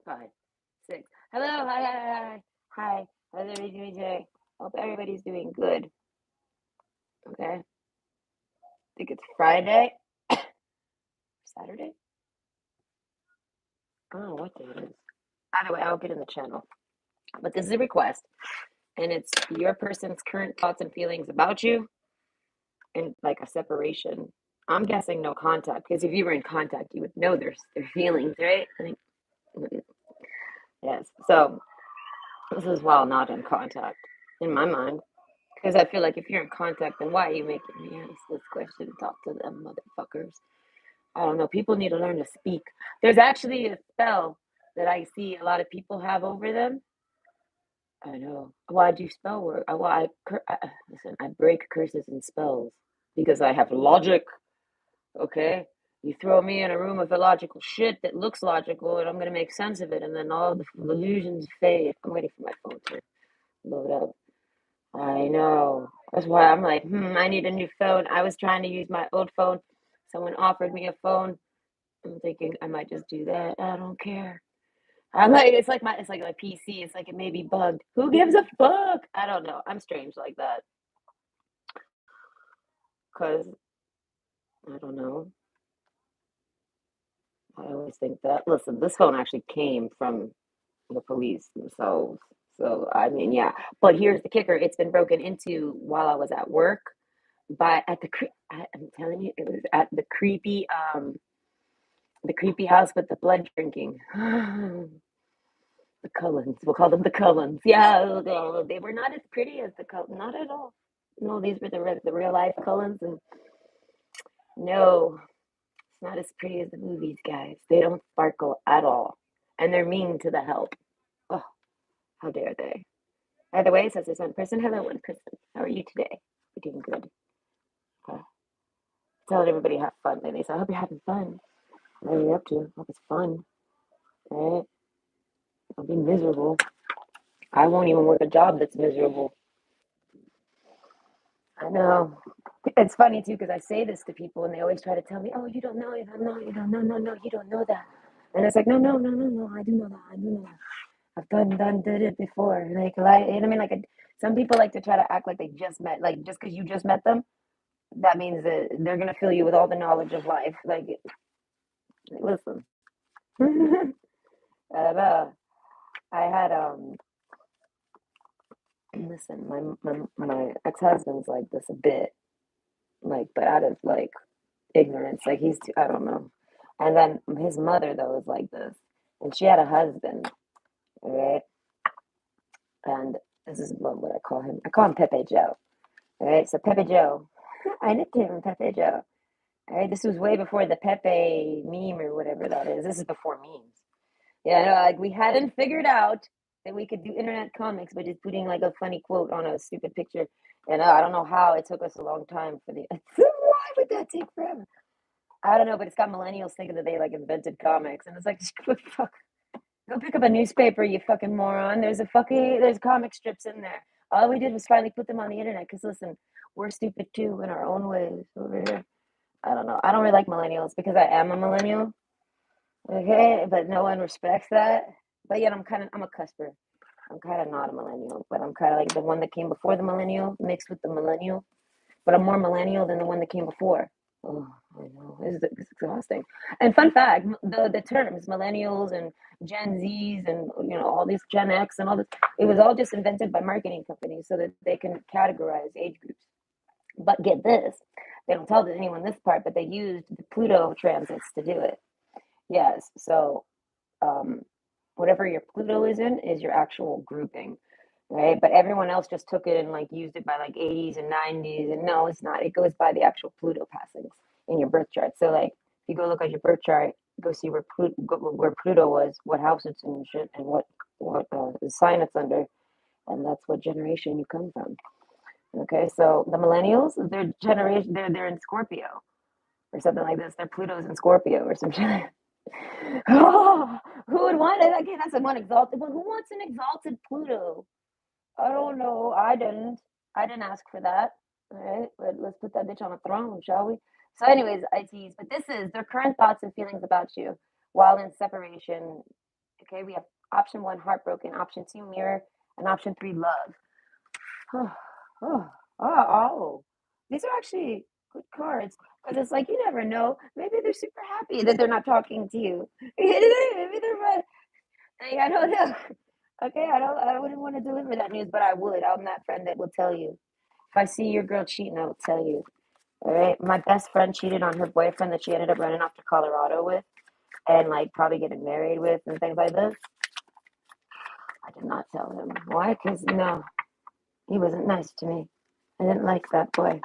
5, 6. Hello, hi, hi, hi, hi. How's everybody doing today? Hope everybody's doing good. Okay, I think it's Friday, Saturday. I don't know what day it is. Either way, I'll get in the channel. But this is a request, and it's your person's current thoughts and feelings about you, and like a separation. I'm guessing no contact because if you were in contact, you would know their feelings, right? I think yes. So this is while not in contact, in my mind. Because I feel like if you're in contact, then why are you making me ask this question? Talk to them, motherfuckers. I don't know. People need to learn to speak. There's actually a spell that I see a lot of people have over them. I know. Well, I do spell work. Listen. I break curses and spells because I have logic. Okay, you throw me in a room of illogical shit that looks logical, and I'm gonna make sense of it, and then all the illusions fade. I'm waiting for my phone to load up. I know. That's why I'm like, I need a new phone. I was trying to use my old phone. Someone offered me a phone. I'm thinking I might just do that. I don't care. I'm like, it's like my PC. It's like it may be bugged. Who gives a fuck? I don't know. I'm strange like that. Cause I don't know. I always think that. Listen, this phone actually came from the police themselves. So I mean, yeah. But here's the kicker: it's been broken into while I was at work. But I'm telling you, it was at the creepy house with the blood drinking. The Cullens. We'll call them the Cullens. Yeah, they were not as pretty as the Cullens. Not at all. No, these were the real life Cullens, and no, it's not as pretty as the movies, guys. They don't sparkle at all, and they're mean to the help. Oh, how dare they? Either way, says this one person. Hello, one person. How are you today? We're doing good. Okay. Telling everybody have fun lately, so I hope you're having fun. What are you up to? Hope it's fun. Right? I'll be miserable. I won't even work a job that's miserable. I know. It's funny too because I say this to people and they always try to tell me, "Oh, you don't know, you don't know, you don't know, no, you don't know that." And it's like, no, no, no, no, no, I do know that, I do know that. I've did it before. Like, you know what I mean? Some people like to try to act like they just met, like just because you just met them, that means that they're gonna fill you with all the knowledge of life. Like, listen, and I had listen, my ex husband's like this a bit, like, but out of like ignorance. Like he's too, I don't know. And then his mother though is like this, and she had a husband, right? And this is what I call him. I call him Pepe Joe, right? So Pepe Joe, I nicknamed him Pepe Joe. All right, this was way before the Pepe meme or whatever that is. This is before memes. Yeah, no, like we hadn't figured out that we could do internet comics by just putting like a funny quote on a stupid picture. And I don't know how it took us a long time for the. Why would that take forever? I don't know, but it's got millennials thinking that they like invented comics, and it's like, fuck, go pick up a newspaper, you fucking moron. There's comic strips in there. All we did was finally put them on the internet. Cause listen, we're stupid too in our own ways over here. I don't know. I don't really like millennials because I am a millennial. Okay, but no one respects that. But yet I'm a cusper. I'm kind of not a millennial, but I'm kind of like the one that came before the millennial mixed with the millennial. But I'm more millennial than the one that came before. Oh, I know. It's exhausting. And fun fact, the terms millennials and Gen Zs and all these Gen X and all this, it was all just invented by marketing companies so that they can categorize age groups. But get this, they don't tell anyone this part, but they used the Pluto transits to do it. Yes. So um, whatever your Pluto is in is your actual grouping, right? But everyone else just took it and like used it by like 80s and 90s, and no, it's not. It goes by the actual Pluto passings in your birth chart. So like, if you go look at your birth chart, go see where Pluto was, what house it's in, and shit, and what sign it's under, and that's what generation you come from. Okay, so the millennials, their generation, they're in Scorpio or something like this. Their Pluto's in Scorpio or some shit. Oh, who would want it? Again, that's one exalted. Well, who wants an exalted Pluto? I don't know. I didn't. I didn't ask for that. All right, but let's put that bitch on a throne, shall we? So, anyways, I tease. But this is their current thoughts and feelings about you while in separation. Okay, we have option one, heartbroken, option two, mirror, and option three, love. Oh, oh, oh. These are actually good cards because it's like you never know. Maybe they're super happy that they're not talking to you. Maybe they're like, I don't know. Okay, I wouldn't want to deliver that news, but I would. I'm that friend that will tell you. If I see your girl cheating, I will tell you. All right. My best friend cheated on her boyfriend that she ended up running off to Colorado with and like probably getting married with and things like this. I did not tell him. Why? Because no, he wasn't nice to me. I didn't like that boy.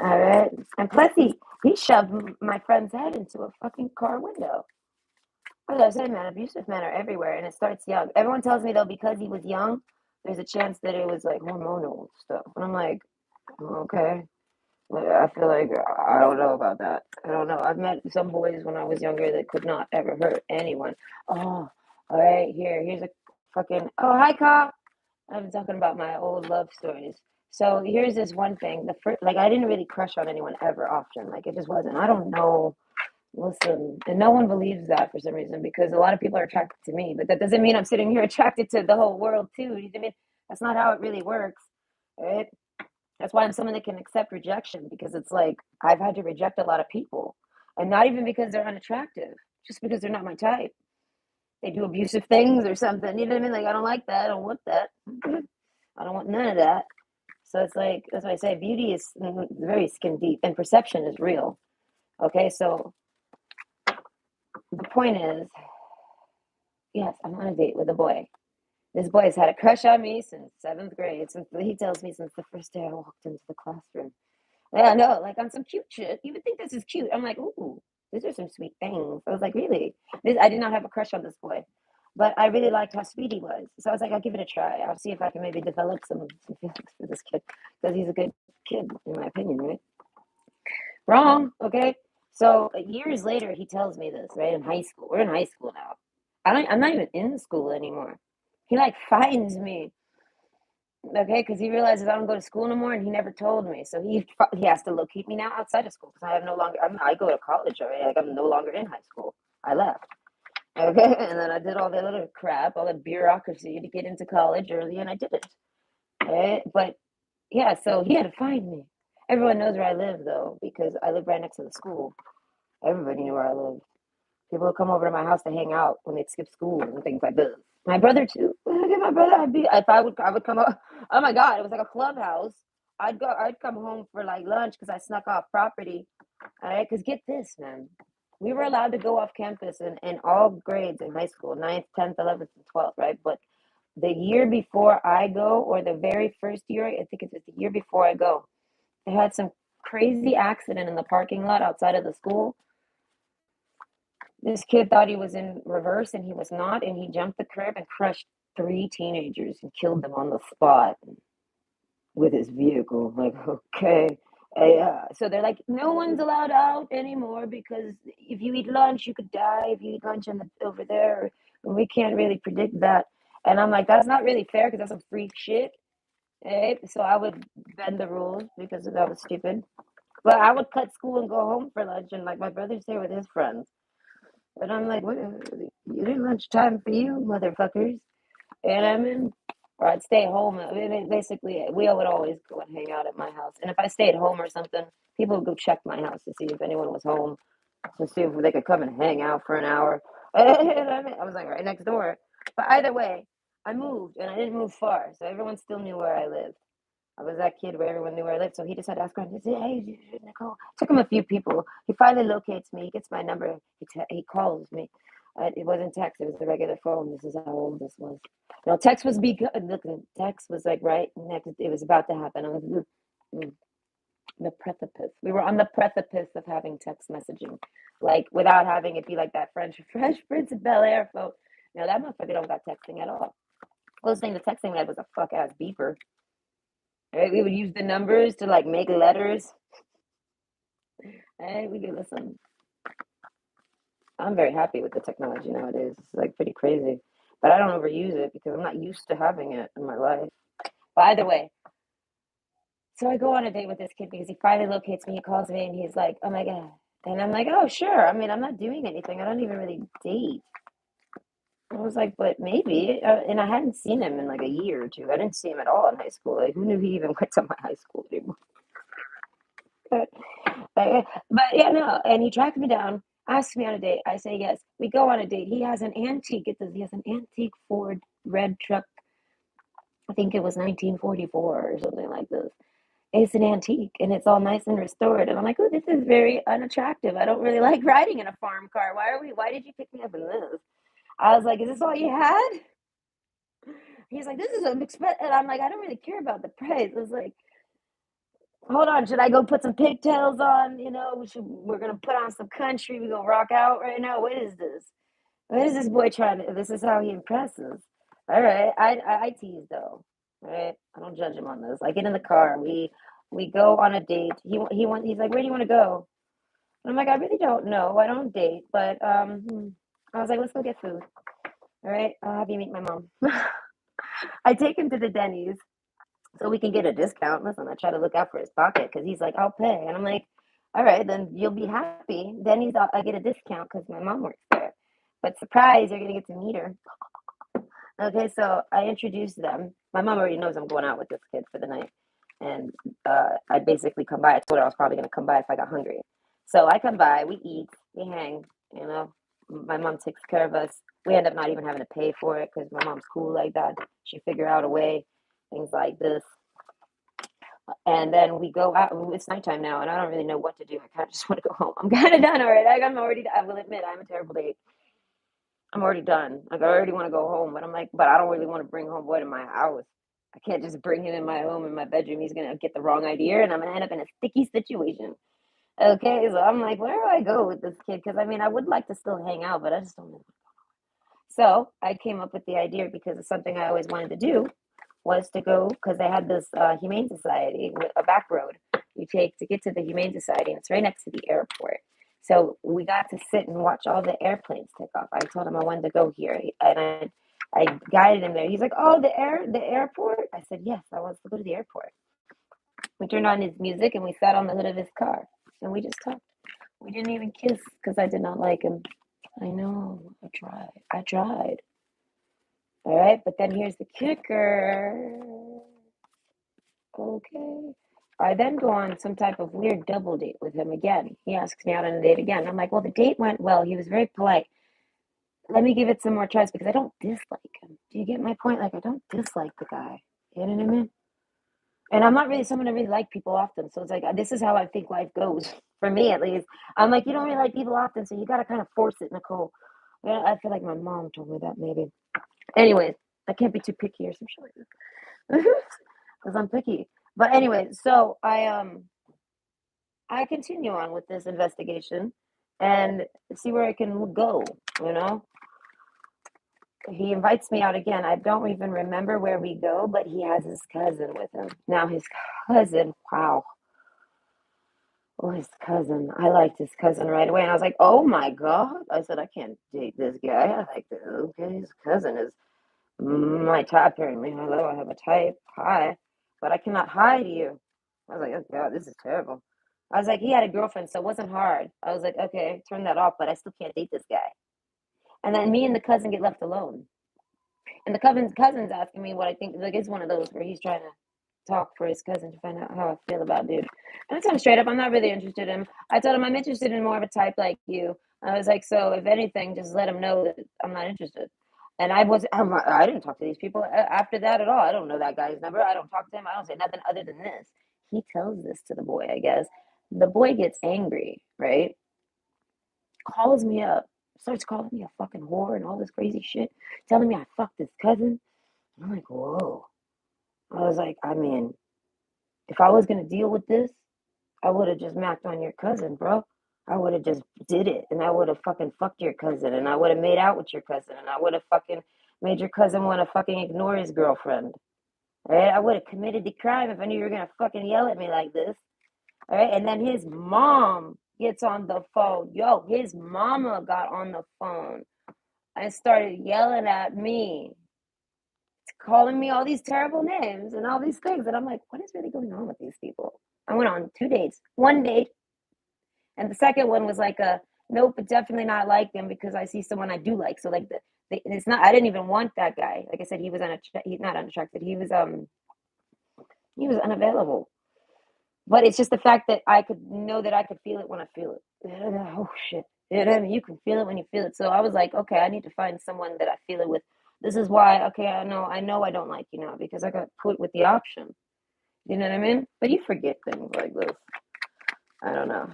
All right. And plus, he shoved my friend's head into a fucking car window. As I said, man, abusive men are everywhere, and it starts young. Everyone tells me though, because he was young, there's a chance that it was like hormonal stuff, and I'm like, okay. Like, I feel like I don't know about that. I don't know. I've met some boys when I was younger that could not ever hurt anyone. Oh, all right, here's a fucking. Oh, hi, cop. I'm talking about my old love stories. So here's this one thing. The first, like, I didn't really crush on anyone ever often. Like, it just wasn't. I don't know. Listen, and no one believes that for some reason because a lot of people are attracted to me, but that doesn't mean I'm sitting here attracted to the whole world too. You know what I mean? That's not how it really works, right? That's why I'm someone that can accept rejection because it's like I've had to reject a lot of people, and not even because they're unattractive, just because they're not my type. They do abusive things or something. You know what I mean? Like I don't like that. I don't want that. I don't want none of that. So it's like that's why I say beauty is very skin deep and perception is real. Okay, so the point is, yes, I'm on a date with a boy. This boy has had a crush on me since seventh grade. Since he tells me since the first day I walked into the classroom. Yeah, no, like on some cute shit. You would think this is cute. I'm like, ooh, these are some sweet things. I was like, really? I did not have a crush on this boy, but I really liked how sweet he was. So I was like, I'll give it a try. I'll see if I can maybe develop some feelings for this kid because he's a good kid, in my opinion, right? Wrong. Okay. So years later, he tells me this, right? In high school. We're in high school now. I'm not even in school anymore. He like finds me, okay, because he realizes I don't go to school no more, and he never told me. So he has to locate me now outside of school because I have no longer. I go to college already. Like I'm no longer in high school. I left. Okay, and then I did all that other crap, all the bureaucracy to get into college early, and I did it. Right, but yeah, so he had to find me. Everyone knows where I live though because I live right next to the school. Everybody knew where I lived. People would come over to my house to hang out when they'd skip school and things like this. My brother too. Look at my brother. I would come up. Oh my god, it was like a clubhouse. I'd come home for like lunch because I snuck off property. All right, because get this, man. We were allowed to go off campus in all grades in high school, ninth, 10th, 11th, and 12th, right? But the year before I go, or the very first year, I think it's the year before I go, they had some crazy accident in the parking lot outside of the school. This kid thought he was in reverse and he was not, and he jumped the curb and crushed three teenagers and killed them on the spot with his vehicle. Like, okay. Yeah. So they're like, no one's allowed out anymore because if you eat lunch, you could die if you eat lunch over there. And we can't really predict that. And I'm like, that's not really fair because that's some freak shit. Right? So I would bend the rules because that was stupid. But I would cut school and go home for lunch, and like my brother's there with his friends. And I'm like, what? You didn't lunchtime for you, motherfuckers. And I'm in, or I'd stay home. I mean, basically, we would always go and hang out at my house. And if I stayed home or something, people would go check my house to see if anyone was home, to see if they could come and hang out for an hour. And I was like right next door. But either way, I moved and I didn't move far. So everyone still knew where I lived. I was that kid where everyone knew where I lived. So he just had to ask around. He said, hey, Nicole. Took him a few people. He finally locates me. He gets my number. He calls me. It wasn't text. It was the regular phone. This is how old this was. No, text was text was like right next. It was about to happen. I was the precipice. We were on the precipice of having text messaging, like without having it be like that Fresh Prince of Bel Air phone. Now that motherfucker don't got texting at all. Closest thing to texting we had was a fuck ass beeper. Right? We would use the numbers to like make letters. Hey, we could listen. I'm very happy with the technology nowadays. It's like pretty crazy. But I don't overuse it because I'm not used to having it in my life. But either way, so I go on a date with this kid because he finally locates me. He calls me and he's like, oh my God. And I'm like, oh, sure. I mean, I'm not doing anything. I don't even really date. I was like, but maybe. And I hadn't seen him in like a year or two. I didn't see him at all in high school. Like, who knew he even went to my high school anymore? But, but yeah, no. And he tracked me down, asked me on a date. I say yes. We go on a date. He has an antique. Get this. He has an antique Ford red truck. I think it was 1944 or something like this. It's an antique and it's all nice and restored. And I'm like, oh, this is very unattractive. I don't really like riding in a farm car. Why did you pick me up in this? I was like, is this all you had? He's like, this is an expensive. And I'm like, I don't really care about the price. I was like, hold on, should I go put some pigtails on? We're gonna put on some country. We're gonna rock out right now. What is this? What is this boy trying to? This is how he impresses. All right, I tease though. All right, I don't judge him on this. I get in the car. We go on a date. He's like, where do you want to go? And I'm like, I really don't know. I don't date, but I was like, let's go get food. All right, I'll have you meet my mom. I take him to the Denny's so we can get a discount. Listen, I try to look out for his pocket because he's like, I'll pay. And I'm like, all right, then you'll be happy. Denny's, I get a discount because my mom works there. But surprise, you're going to get to meet her. Okay, so I introduced them. My mom already knows I'm going out with this kid for the night. And I basically come by. I told her I was probably going to come by if I got hungry. So I come by, we eat, we hang, you know. My mom takes care of us. We end up not even having to pay for it because my mom's cool like that. She figure out a way, things like this. And then we go out. It's nighttime now, and I don't really know what to do. I kind of just want to go home. I'm kind of done already. I will admit, I'm a terrible date. I'm already done. Like, I already want to go home, but I'm like, but I don't really want to bring homeboy to my house. I can't just bring him in my home, in my bedroom. He's going to get the wrong idea, and I'm going to end up in a sticky situation. Okay, so I'm like, where do I go with this kid? Because I mean, I would like to still hang out, but I just don't know. So I came up with the idea because it's something I always wanted to do was to go because they had this humane society, a back road you take to get to the humane society, and it's right next to the airport. So we got to sit and watch all the airplanes take off. I told him I wanted to go here, and I guided him there. He's like, "Oh, the airport." I said, "Yes, I want to go to the airport." We turned on his music and we sat on the hood of his car and we just talked. We didn't even kiss because I did not like him. I know. I tried. I tried. All right, but then here's the kicker. Okay. I then go on some type of weird double date with him again. He asks me out on a date again. I'm like, well, the date went well. He was very polite. Let me give it some more tries because I don't dislike him. Do you get my point? Like, I don't dislike the guy. You know what I mean? And I'm not really someone to really like people often. So it's like, this is how I think life goes, for me at least. I'm like, you don't really like people often, so you got to kind of force it, Nicole. Yeah, I feel like my mom told me that maybe. Anyways, I can't be too picky or some shit like that. Because I'm picky. But anyway, so I continue on with this investigation and see where I can go, you know? He invites me out again. I don't even remember where we go, but he has his cousin with him. Now his cousin, wow. Oh, his cousin. I liked his cousin right away. And I was like, oh my God. I said, I can't date this guy. I like this. Okay, his cousin is my type, apparently. Hello, I have a type. Hi. But I cannot hide you. I was like, oh God, this is terrible. I was like, he had a girlfriend, so it wasn't hard. I was like, okay, turn that off, but I still can't date this guy. And then me and the cousin get left alone. And the cousin's asking me what I think. Like, it's one of those where he's trying to talk for his cousin to find out how I feel about dude. And I told him straight up, I'm not really interested in him. I told him I'm interested in more of a type like you. I was like, so if anything, just let him know that I'm not interested. And I didn't talk to these people after that at all. I don't know that guy's number. I don't talk to him. I don't say nothing other than this. He tells this to the boy, I guess. The boy gets angry, right? Calls me up, starts calling me a fucking whore and all this crazy shit, telling me I fucked his cousin. And I'm like, whoa. I was like, I mean, if I was gonna deal with this, I would have just macked on your cousin, bro. I would have just did it, and I would have fucking fucked your cousin, and I would have made out with your cousin, and I would have fucking made your cousin want to fucking ignore his girlfriend. All right, I would have committed the crime if I knew you were gonna fucking yell at me like this. All right, and then his mom gets on the phone. Yo, his mama got on the phone and started yelling at me, calling me all these terrible names and all these things. And I'm like, what is really going on with these people? I went on 2 dates, one date, and the second one was like a nope, but definitely not like them because I see someone I do like. So like It's not. I didn't even want that guy. Like I said, he was he's not unattracted. He was unavailable. But it's just the fact that I could know that I could feel it when I feel it. Oh shit. You know what I mean? You can feel it when you feel it. So I was like, okay, I need to find someone that I feel it with. This is why, okay, I know I don't like you now because I got put with the option. You know what I mean? But you forget things like this. I don't know.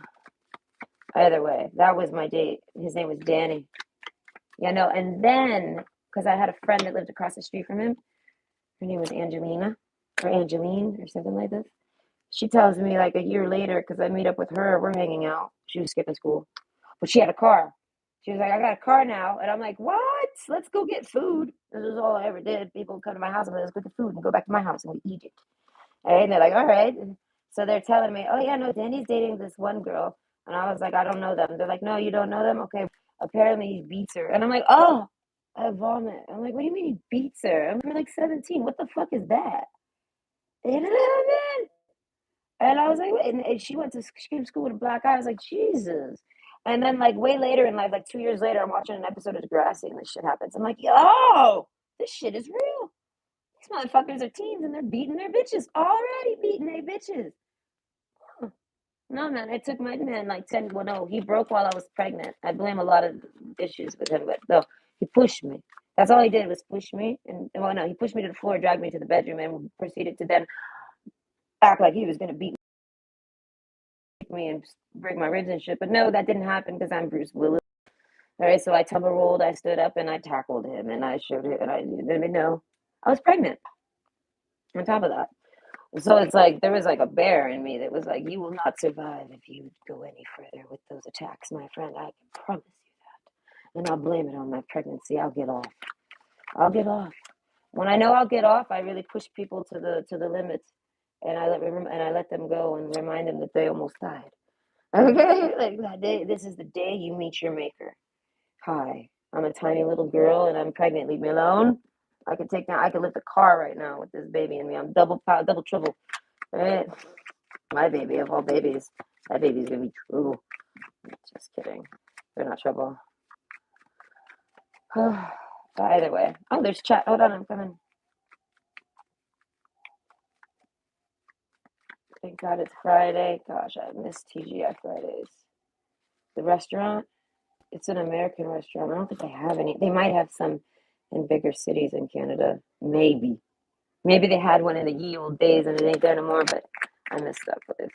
Either way, that was my date. His name was Danny. Yeah, no, and then because I had a friend that lived across the street from him, her name was Angelina or Angeline or something like this. She tells me like a year later, because I meet up with her, we're hanging out. She was skipping school, but she had a car. She was like, I got a car now. And I'm like, what? Let's go get food. This is all I ever did. People would come to my house and let's go get food and go back to my house and we eat it. All right. And they're like, all right. So they're telling me, oh, yeah, no, Danny's dating this one girl. And I was like, I don't know them. They're like, no, you don't know them? Okay. Apparently he beats her. And I'm like, oh, I vomit. I'm like, what do you mean he beats her? I'm like 17. What the fuck is that? You know what I mean? And I was like, wait, and she came to school with a black eye. I was like, Jesus. And then like way later in life, like 2 years later, I'm watching an episode of Degrassi and this shit happens. I'm like, yo, this shit is real. These motherfuckers are teens and they're beating their bitches. Already beating their bitches. Huh. No, man, it took my man like 10. Well, no, he broke while I was pregnant. I blame a lot of issues with him, but no, he pushed me. That's all he did was push me. And well, no, he pushed me to the floor, dragged me to the bedroom, and proceeded to then act like he was going to beat me and break my ribs and shit. But no, that didn't happen because I'm Bruce Willis. All right, so I tumble rolled, I stood up, and I tackled him, and I showed it, and I didn't know I was pregnant. On top of that, so it's like there was like a bear in me that was like, "You will not survive if you go any further with those attacks, my friend. I can promise you that." And I'll blame it on my pregnancy. I'll get off. I'll get off. When I know I'll get off, I really push people to the limits, and I let them go and remind them that they almost died. Okay, like that day. This is the day you meet your maker. Hi, I'm a tiny little girl and I'm pregnant. Leave me alone. I could lift a car right now with this baby in me. I'm double power, double triple. Right? My baby of all babies. That baby's gonna be true. Just kidding. They're not trouble. But either way. Oh, there's chat. Hold on, I'm coming. Thank God it's Friday. Gosh, I miss TGI Fridays. The restaurant. It's an American restaurant. I don't think they have any. They might have some in bigger cities in Canada. Maybe. Maybe they had one in the ye old days and it ain't there no more, but I miss that place.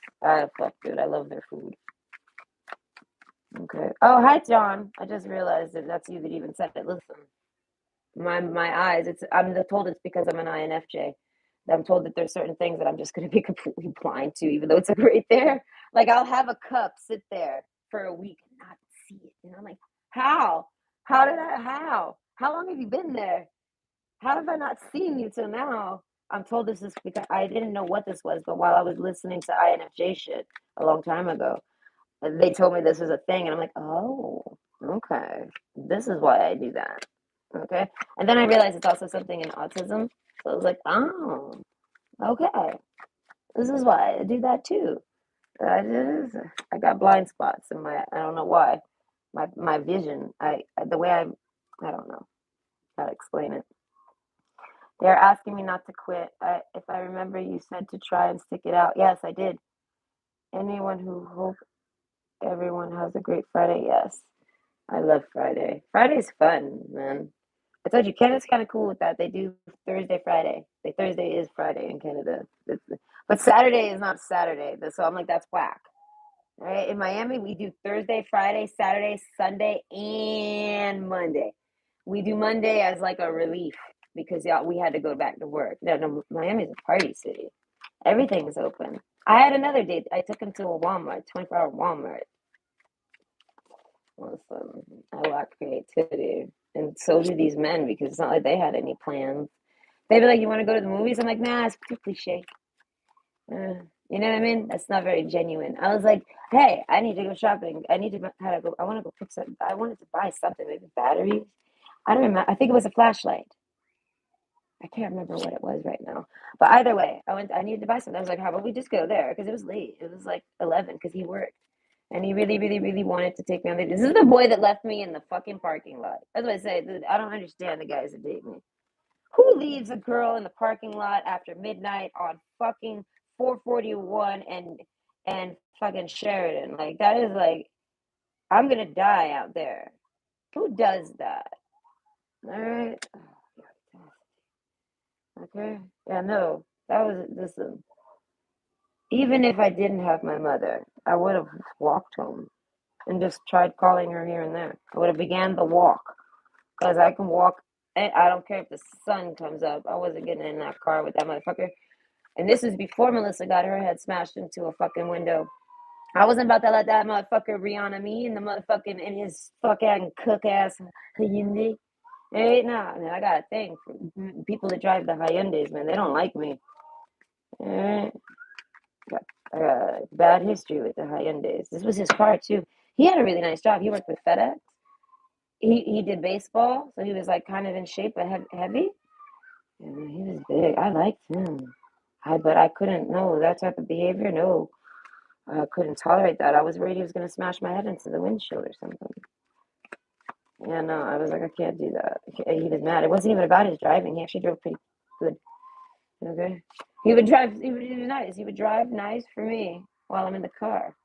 Fuck, dude. I love their food. Okay. Oh, hi, John. I just realized that that's you that even said it. Listen, my eyes. I'm told it's because I'm an INFJ. I'm told that there's certain things that I'm just going to be completely blind to, even though it's like right there. Like I'll have a cup sit there for a week and not see it, and I'm like, how? How did I? How? How long have you been there? How have I not seen you till now? I'm told this is because I didn't know what this was, but while I was listening to INFJ shit a long time ago, they told me this was a thing, and I'm like, oh, okay, this is why I do that. Okay, and then I realized it's also something in autism. So I was like, oh, okay, this is why I do that too. I got blind spots in my. I don't know why. My vision. The way I don't know how to explain it. They're asking me not to quit. If I remember, you said to try and stick it out. Yes, I did. Anyone who hope everyone has a great Friday. Yes, I love Friday. Friday's fun, man. I told you Canada's kind of cool with that. They do Thursday, Friday. Thursday is Friday in Canada, but Saturday is not Saturday. So I'm like, that's whack. All right, in Miami, we do Thursday, Friday, Saturday, Sunday, and Monday. We do Monday as like a relief because yeah, we had to go back to work. No, Miami's a party city. Everything is open. I had another date. I took him to a Walmart, 24-hour Walmart. Listen, I lack creativity, and so do these men because it's not like they had any plans. They'd be like, "You want to go to the movies?" I'm like, "Nah, it's too cliche." You know what I mean? That's not very genuine. I was like, hey, I need to go shopping. I need to how to go. I want to go pick something. I wanted to buy something, maybe batteries. I don't remember. I think it was a flashlight. I can't remember what it was right now. But either way, I needed to buy something. I was like, how about we just go there? Because it was late. It was like 11 because he worked. And he really, really, really wanted to take me on the. This is the boy that left me in the fucking parking lot. That's what I say. I don't understand the guys that date me. Who leaves a girl in the parking lot after midnight on fucking 441 and fucking Sheridan? Like that is like I'm gonna die out there. Who does that? All right. Okay. Yeah, no. That was listen. Even if I didn't have my mother, I would have walked home and just tried calling her here and there. I would have began the walk because I can walk. I don't care if the sun comes up. I wasn't getting in that car with that motherfucker. And this is before Melissa got her head smashed into a fucking window. I wasn't about to let that motherfucker Rihanna me and the motherfucking in his fucking cook ass Hyundai. Hey, nah, man, I got a thing for people that drive the Hyundais, man. They don't like me. Eh, I got a bad history with the Hyundais. This was his car too. He had a really nice job. He worked with FedEx. He did baseball, so he was like kind of in shape but heavy. And he was big. I liked him. But I couldn't. No, that type of behavior. No, I couldn't tolerate that. I was worried he was gonna smash my head into the windshield or something. Yeah, no, I was like, I can't do that. He was mad. It wasn't even about his driving. He actually drove pretty good. Okay. He would drive, he was nice. He would drive nice for me while I'm in the car.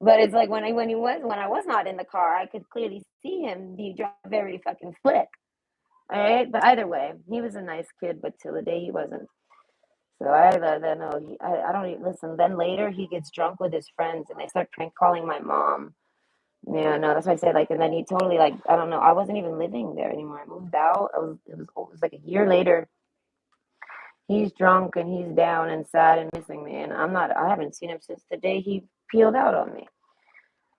But it's like when I was not in the car, I could clearly see him be very fucking slick. All right. But either way, he was a nice kid, but till the day he wasn't. So I don't even listen. Then later he gets drunk with his friends and they start prank calling my mom. Yeah, no, that's what I said. Like, and then he totally like I don't know. I wasn't even living there anymore. I moved out. It was like a year later. He's drunk and he's down and sad and missing me, and I haven't seen him since the day he peeled out on me,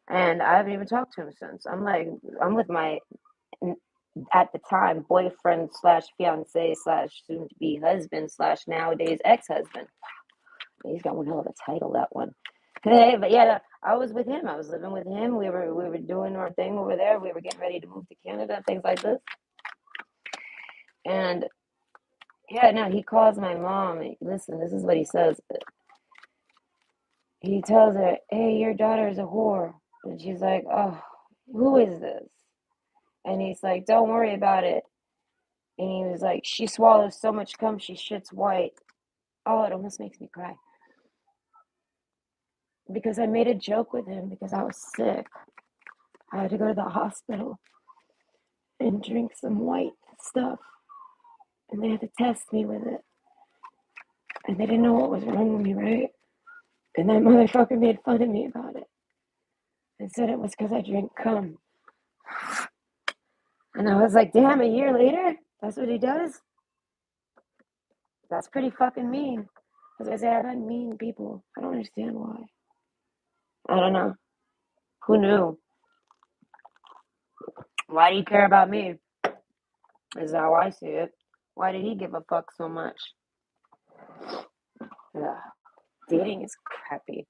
and I haven't even talked to him since. I'm with my at the time boyfriend slash fiance slash soon to be husband slash nowadays ex husband. He's got one hell of a title, that one. Hey, but yeah, I was with him. I was living with him. We were doing our thing over there. We were getting ready to move to Canada, things like this. And yeah, no, he calls my mom. Listen, this is what he says. He tells her, "Hey, your daughter's a whore," and she's like, "Oh, who is this?" And he's like, "Don't worry about it." And he was like, "She swallows so much cum, she shits white." Oh, it almost makes me cry because I made a joke with him because I was sick. I had to go to the hospital and drink some white stuff, and they had to test me with it, and they didn't know what was wrong with me, right? And that motherfucker made fun of me about it and said it was because I drank cum. And I was like, damn, a year later, that's what he does? That's pretty fucking mean. As I say, I've had mean people. I don't understand why. I don't know. Who knew? Why do you care about me? Is how I see it. Why did he give a fuck so much? Ugh. Dating is crappy,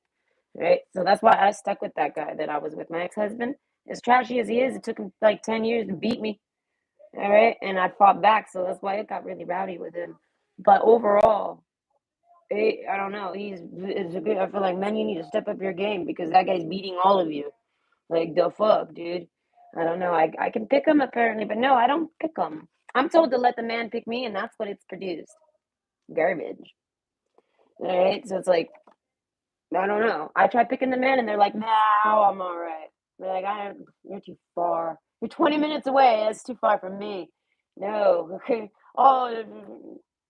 right? So that's why I stuck with that guy that I was with. My ex-husband, as trashy as he is, it took him like 10 years to beat me, all right? And I fought back, so that's why it got really rowdy with him. But overall, I don't know. It's a good. I feel like men, you need to step up your game because that guy's beating all of you. Like the fuck, dude. I don't know. I can pick him apparently, but no, I don't pick him. I'm told to let the man pick me, and that's what it's produced. Garbage. All right. So it's like I don't know. I try picking the men, and they're like, "No, I'm all right." They're like, You're too far. You're 20 minutes away. That's too far from me." No. Okay. Oh,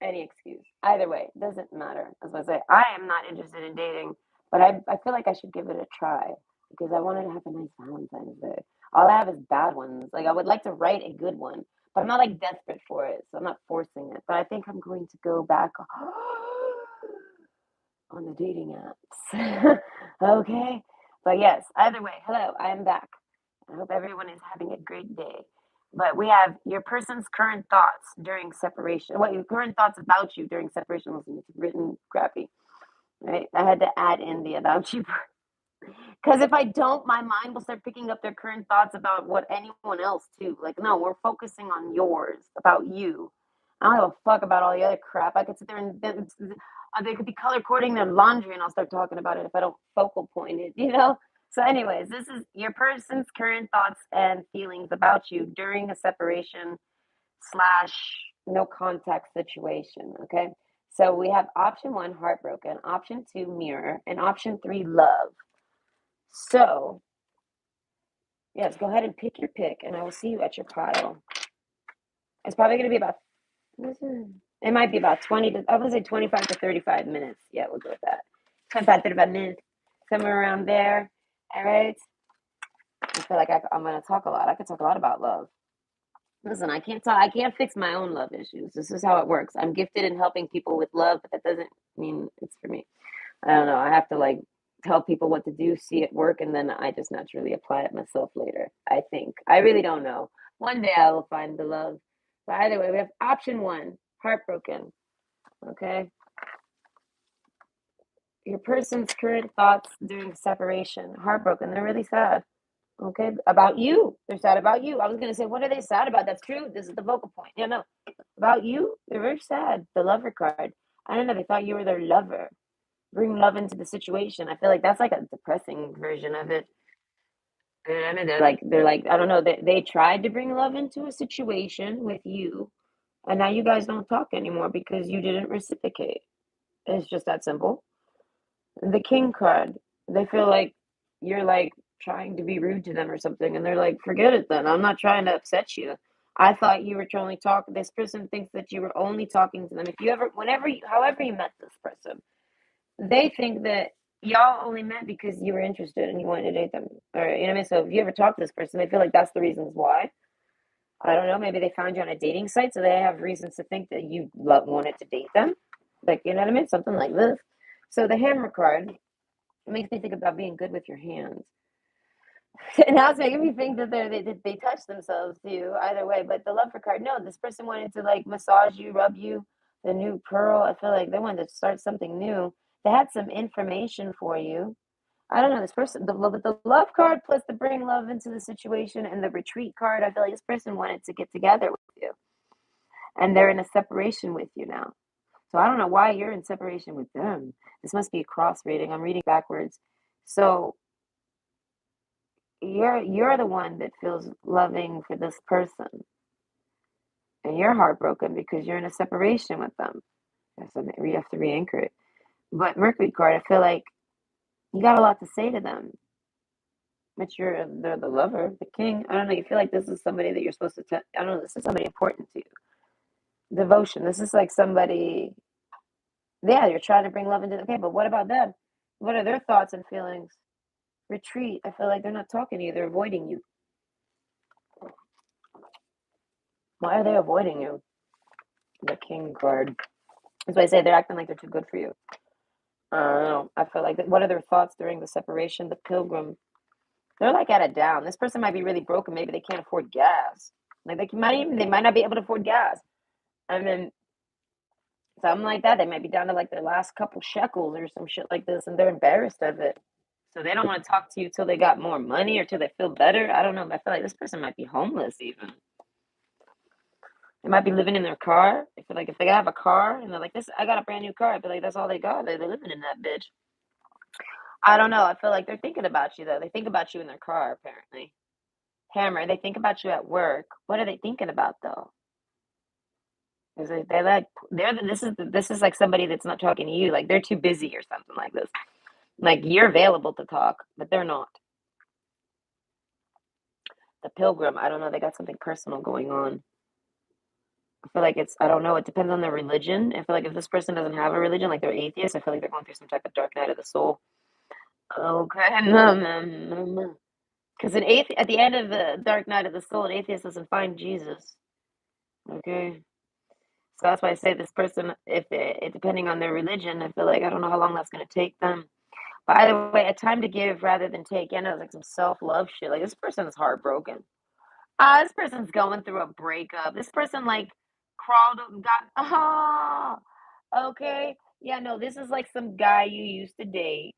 any excuse. Either way, doesn't matter. As I say, I am not interested in dating, but I feel like I should give it a try because I wanted to have a nice Valentine's Day. All I have is bad ones. Like I would like to write a good one, but I'm not like desperate for it, so I'm not forcing it. But I think I'm going to go back on the dating apps. Okay. But yes, either way, hello, I am back. I hope everyone is having a great day. But we have your person's current thoughts during separation. What your current thoughts about you during separation? Listen, it's written crappy, right? I had to add in the about you because if I don't, my mind will start picking up their current thoughts about what anyone else too. Like, no, we're focusing on yours, about you. I don't give a fuck about all the other crap. I could sit there and they could be color coding their laundry, and I'll start talking about it if I don't focal point it. So, anyways, this is your person's current thoughts and feelings about you during a separation slash no contact situation. Okay. So we have option one, heartbroken, option two, mirror, and option three, love. So, yes, go ahead and pick your pick, and I will see you at your pile. It's probably going to be about, it might be about 20 to, I would say 25 to 35 minutes. Yeah, we'll go with that. 25, 35 minutes, somewhere around there. All right. I feel like I'm going to talk a lot. I could talk a lot about love. Listen, I can't talk. I can't fix my own love issues. This is how it works. I'm gifted in helping people with love, but that doesn't mean it's for me. I don't know. I have to like tell people what to do, see it work, and then I just naturally apply it myself later. I think. I really don't know. One day I will find the love. But either way, we have option one, heartbroken. Okay. Your person's current thoughts during separation, heartbroken. They're really sad. Okay, about you. They're sad about you. I was gonna say, what are they sad about? That's true. This is the vocal point. Yeah, no, about you. They're very sad. The lover card. I don't know. They thought you were their lover. Bring love into the situation. I feel like that's like a depressing version of it. I mean, they're like, I don't know. They tried to bring love into a situation with you, and now you guys don't talk anymore because you didn't reciprocate. It's just that simple. The king card. They feel like you're like trying to be rude to them or something, and they're like, forget it then. I'm not trying to upset you. I thought you were only talking. This person thinks that you were only talking to them. If you ever, whenever, however you met this person, they think that y'all only met because you were interested and you wanted to date them. Or you know what I mean? So if you ever talk to this person, they feel like that's the reasons why. I don't know. Maybe they found you on a dating site, so they have reasons to think that you wanted to date them. Like you know what I mean? Something like this. So the hammer card it makes me think about being good with your hands. And now it's making me think that they touch themselves too, either way. But the love for card, no, this person wanted to like massage you, rub you, the new pearl. I feel like they wanted to start something new. They had some information for you. I don't know, this person, the love card plus the bring love into the situation and the retreat card, I feel like this person wanted to get together with you. And they're in a separation with you now. So I don't know why you're in separation with them. This must be a cross reading. I'm reading backwards. So you're the one that feels loving for this person and you're heartbroken because you're in a separation with them. So you have to re-anchor it. But Mercury card, I feel like you got a lot to say to them. But they're the lover, the king. I don't know. You feel like this is somebody that you're supposed to tell. I don't know. This is somebody important to you. Devotion. This is like somebody. Yeah, you're trying to bring love into. Okay, but what about them? What are their thoughts and feelings? Retreat. I feel like they're not talking to you. They're avoiding you. Why are they avoiding you? The king card. That's why I say they're acting like they're too good for you. I don't know. I feel like what are their thoughts during the separation? The pilgrim. They're like at a down. This person might be really broken. Maybe they can't afford gas. Like they might not be able to afford gas. And then something like that. They might be down to like their last couple shekels or some shit like this, and they're embarrassed of it. So they don't want to talk to you till they got more money or till they feel better. I don't know. But I feel like this person might be homeless even. They might be living in their car. I feel like if they have a car and they're like, "This, I got a brand new car," I feel like that's all they got. They're living in that bitch. I don't know. I feel like they're thinking about you though. They think about you in their car apparently. Hammer. They think about you at work. What are they thinking about though? Is it they like this is like somebody that's not talking to you. Like they're too busy or something like this. Like you're available to talk, but they're not. The pilgrim. I don't know. They got something personal going on. I feel like I don't know, it depends on their religion. I feel like if this person doesn't have a religion, like they're atheist, I feel like they're going through some type of dark night of the soul. Okay. Because at the end of the dark night of the soul, an atheist doesn't find Jesus. Okay. So that's why I say this person, if it depending on their religion, I feel like I don't know how long that's going to take them. But either way, a time to give rather than take. Yeah, no, it's like some self love shit. Like this person is heartbroken. This person's going through a breakup. This person like crawled up and got okay. Yeah, no, this is like some guy you used to date,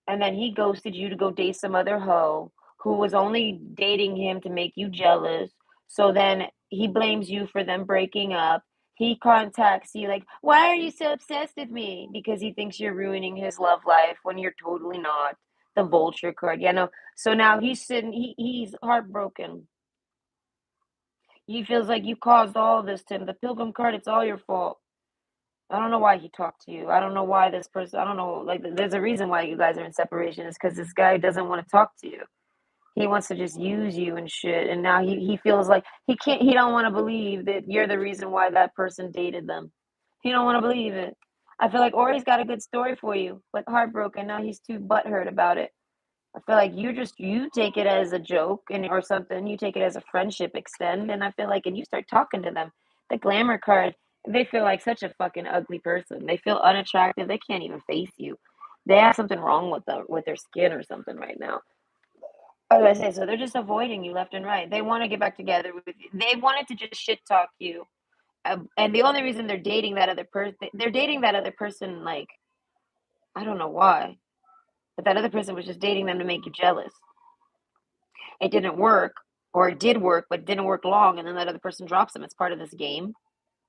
and then he ghosted you to go date some other hoe who was only dating him to make you jealous. So then he blames you for them breaking up. He contacts you like, "Why are you so obsessed with me?" Because he thinks you're ruining his love life when you're totally not. The vulture card. Yeah, no. So now he's sitting, he's heartbroken. He feels like you caused all this to him. The pilgrim card, it's all your fault. I don't know why he talked to you. I don't know why this person, I don't know, like, there's a reason why you guys are in separation. It's because this guy doesn't want to talk to you. He wants to just use you and shit. And now he feels like he don't want to believe that you're the reason why that person dated them. He don't want to believe it. I feel like Ori's got a good story for you, but heartbroken. Now he's too butthurt about it. I feel like you take it as a joke and or something. You take it as a friendship extend, and I feel like and you start talking to them. The glamour card, they feel like such a fucking ugly person. They feel unattractive. They can't even face you. They have something wrong with their skin or something right now. As I say, so they're just avoiding you left and right. They want to get back together with you. They wanted to just shit talk you, and the only reason they're dating that other person. Like I don't know why, but that other person was just dating them to make you jealous. It didn't work, or it did work, but it didn't work long, and then that other person drops them. It's part of this game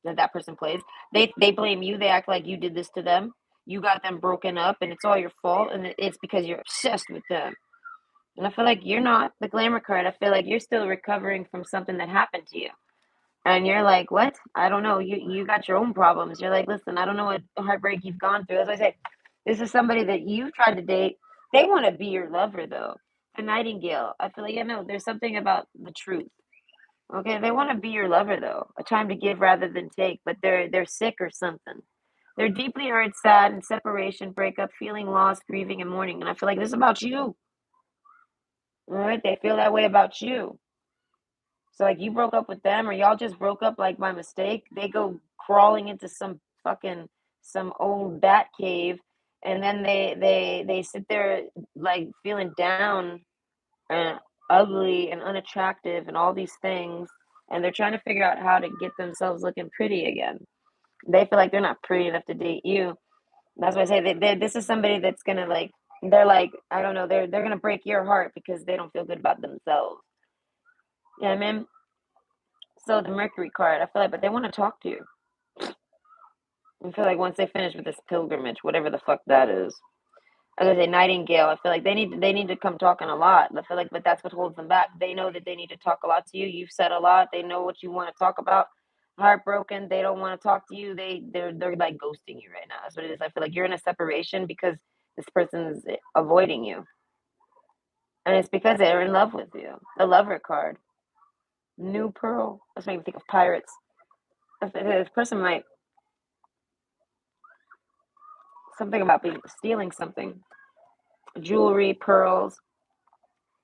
that that person plays. They blame you. They act like you did this to them. You got them broken up, and it's all your fault, and it's because you're obsessed with them. And I feel like you're not the glamour card. I feel like you're still recovering from something that happened to you. And you're like, what? I don't know. You got your own problems. You're like, listen, I don't know what heartbreak you've gone through. As I say, this is somebody that you tried to date. They want to be your lover though. A nightingale. I feel like there's something about the truth. Okay, they want to be your lover though. A time to give rather than take, but they're sick or something. They're deeply hurt, sad, in separation, breakup, feeling lost, grieving, and mourning. And I feel like this is about you. All right, they feel that way about you. So like you broke up with them or y'all just broke up like by mistake. They go crawling into some old bat cave and then they sit there like feeling down and ugly and unattractive and all these things and they're trying to figure out how to get themselves looking pretty again. They feel like they're not pretty enough to date you. That's why I say this is somebody that's gonna like they're like I don't know they're gonna break your heart because they don't feel good about themselves. You know what I mean? So the Mercury card, I feel like, but they want to talk to you. I feel like once they finish with this pilgrimage, whatever the fuck that is, as I say, Nightingale, I feel like they need to come talking a lot. I feel like, but that's what holds them back. They know that they need to talk a lot to you. You've said a lot. They know what you want to talk about. Heartbroken, they don't want to talk to you. They're like ghosting you right now. That's what it is. I feel like you're in a separation because this person's avoiding you, and it's because they're in love with you. The Lover card, New Pearl. Let's make me think of pirates. This person might something about being stealing something. Jewelry, pearls,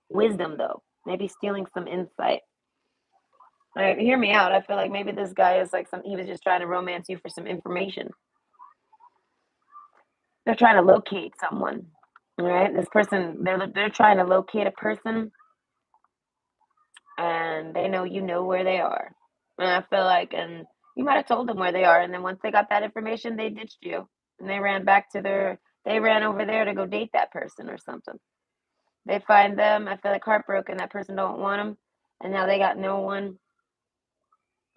wisdom though. Maybe stealing some insight. Hear me out. I feel like maybe this guy is like he was just trying to romance you for some information. They're trying to locate someone. All right. This person, they're trying to locate a person and they know you know where they are. And I feel like and you might have told them where they are, and then once they got that information, they ditched you. And they ran over there to go date that person or something. They find them. I feel like heartbroken. That person don't want them, and now they got no one.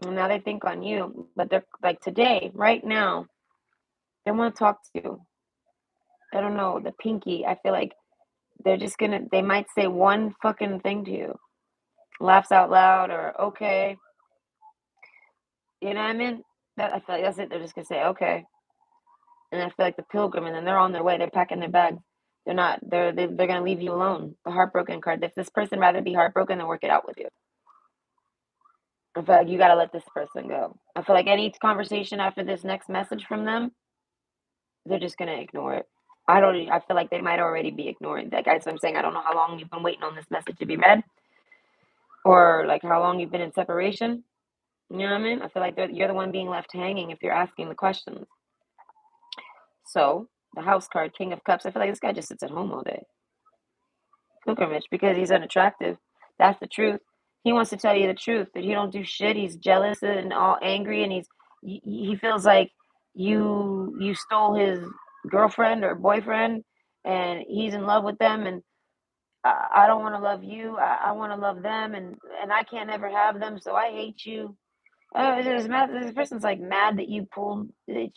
And now they think on you. But they're like today, right now, they want to talk to you. I don't know the pinky. I feel like they're just gonna. They might say one fucking thing to you, laughs out loud, or okay. You know what I mean? That I feel like that's it. They're just gonna say okay. And I feel like the pilgrim, and then they're on their way. They're packing their bags. They're not. They're gonna leave you alone. The heartbroken card. If this person rather be heartbroken than work it out with you. I feel like you gotta let this person go. I feel like any conversation after this next message from them, they're just gonna ignore it. I don't. I feel like they might already be ignoring that guy. So I'm saying I don't know how long you've been waiting on this message to be read, or like how long you've been in separation. You know what I mean? I feel like you're the one being left hanging if you're asking the questions. So the House card, King of Cups. I feel like this guy just sits at home all day. Pilgrimage because he's unattractive. That's the truth. He wants to tell you the truth that he don't do shit. He's jealous and all angry, and he feels like you stole his girlfriend or boyfriend, and he's in love with them, and I don't want to love you. I want to love them, and I can't ever have them, so I hate you. This person's like mad that you broke. They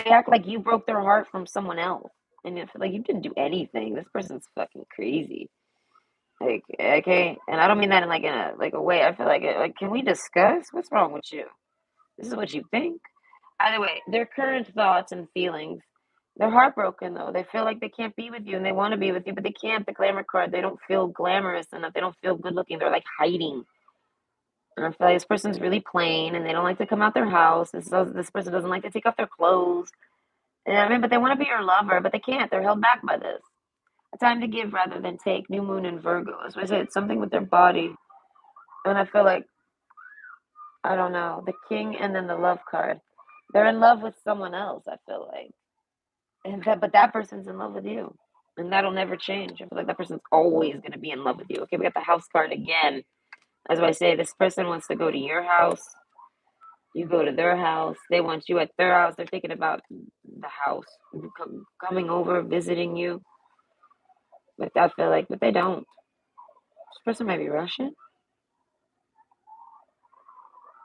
act like you broke their heart from someone else. And I feel like you didn't do anything. This person's fucking crazy. Like, okay, and I don't mean that in like a way. I feel like can we discuss what's wrong with you? This is what you think. Either way, their current thoughts and feelings. They're heartbroken though. They feel like they can't be with you and they want to be with you, but they can't. The glamour card. They don't feel glamorous enough. They don't feel good looking. They're like hiding. And I feel like this person's really plain and they don't like to come out their house. This person doesn't like to take off their clothes. And I mean, but they want to be your lover, but they can't. They're held back by this. A time to give rather than take. New moon in Virgo. As I said, it's something with their body. And I feel like, I don't know, the king and then the love card. They're in love with someone else, I feel like. But that person's in love with you. And that'll never change. I feel like that person's always going to be in love with you. Okay, we got the house card again. As I say, this person wants to go to your house. You go to their house. They want you at their house. They're thinking about the house, coming over, visiting you. But I feel like, but they don't. This person might be Russian.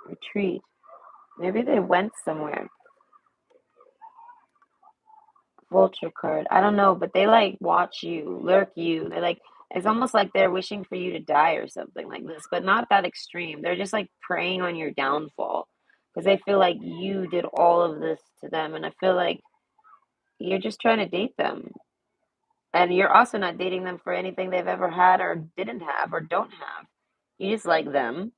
Retreat. Maybe they went somewhere. Vulture card. I don't know, but they like watch you, lurk you. They like it's almost like they're wishing for you to die or something like this, but not that extreme. They're just like preying on your downfall because they feel like you did all of this to them, and I feel like you're just trying to date them. And you're also not dating them for anything they've ever had or didn't have or don't have. You just like them.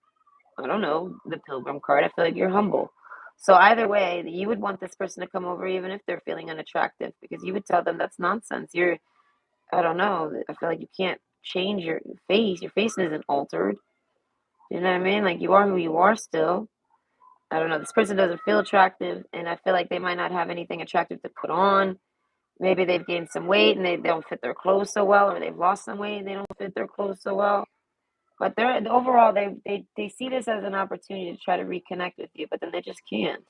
I don't know, the pilgrim card. I feel like you're humble. So either way, you would want this person to come over even if they're feeling unattractive because you would tell them that's nonsense. I don't know. I feel like you can't change your face. Your face isn't altered. You know what I mean? Like you are who you are still. I don't know. This person doesn't feel attractive, and I feel like they might not have anything attractive to put on. Maybe they've gained some weight and they don't fit their clothes so well, or they've lost some weight and they don't fit their clothes so well. But they're overall they see this as an opportunity to try to reconnect with you, but then they just can't.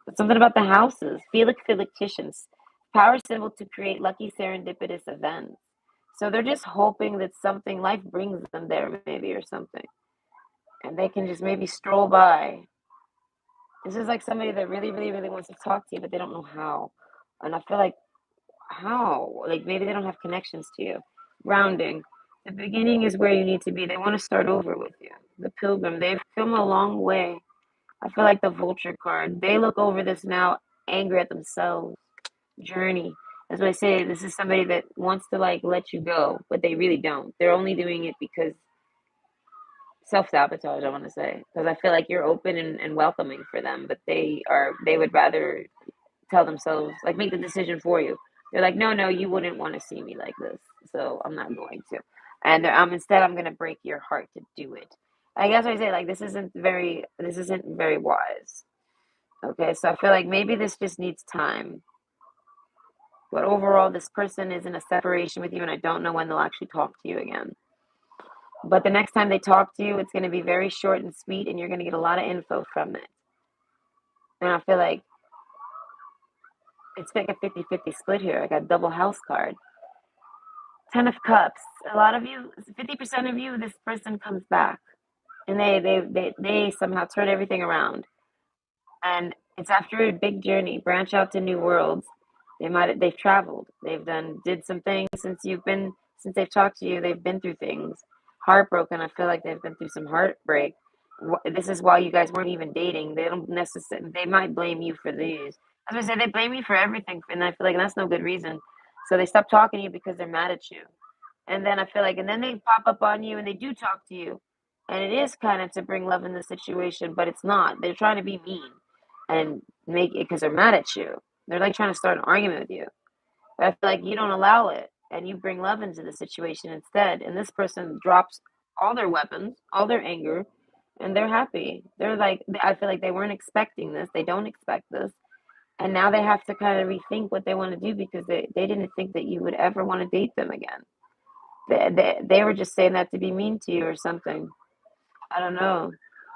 But something about the houses, Felix fictitious, power symbol to create lucky serendipitous events. So they're just hoping that something life brings them there maybe or something. And they can just maybe stroll by. This is like somebody that really, really, really wants to talk to you, but they don't know how. And I feel like how? Like maybe they don't have connections to you. Grounding. The beginning is where you need to be. They want to start over with you. The pilgrim, they've come a long way. I feel like the vulture card. They look over this now, angry at themselves. Journey. That's what I say. This is somebody that wants to like let you go, but they really don't. They're only doing it because self sabotage, I want to say. Because I feel like you're open and welcoming for them, but they would rather tell themselves, like, make the decision for you. They're like, no, no, you wouldn't want to see me like this, so I'm not going to. And instead, I'm gonna break your heart to do it. I guess I say like this isn't very wise. Okay, so I feel like maybe this just needs time. But overall, this person is in a separation with you, and I don't know when they'll actually talk to you again. But the next time they talk to you, it's going to be very short and sweet, and you're going to get a lot of info from it. And I feel like it's like a 50-50 split here. I got double house card. 10 of Cups. A lot of you, 50% of you, this person comes back. And they somehow turn everything around. And it's after a big journey, branch out to new worlds. They've traveled. Did some things since they've talked to you, they've been through things. Heartbroken. I feel like they've been through some heartbreak. This is why you guys weren't even dating. They don't necessarily, they might blame you for these. As I say, they blame you for everything. And I feel like that's no good reason. So they stop talking to you because they're mad at you. And then I feel like, and then they pop up on you and they do talk to you. And it is kind of to bring love in the situation, but it's not. They're trying to be mean and make it because they're mad at you. They're like trying to start an argument with you. But I feel like you don't allow it and you bring love into the situation instead. And this person drops all their weapons, all their anger, and they're happy. They're like, I feel like they weren't expecting this. They don't expect this. And now they have to kind of rethink what they want to do because they didn't think that you would ever want to date them again. They were just saying that to be mean to you or something. I don't know.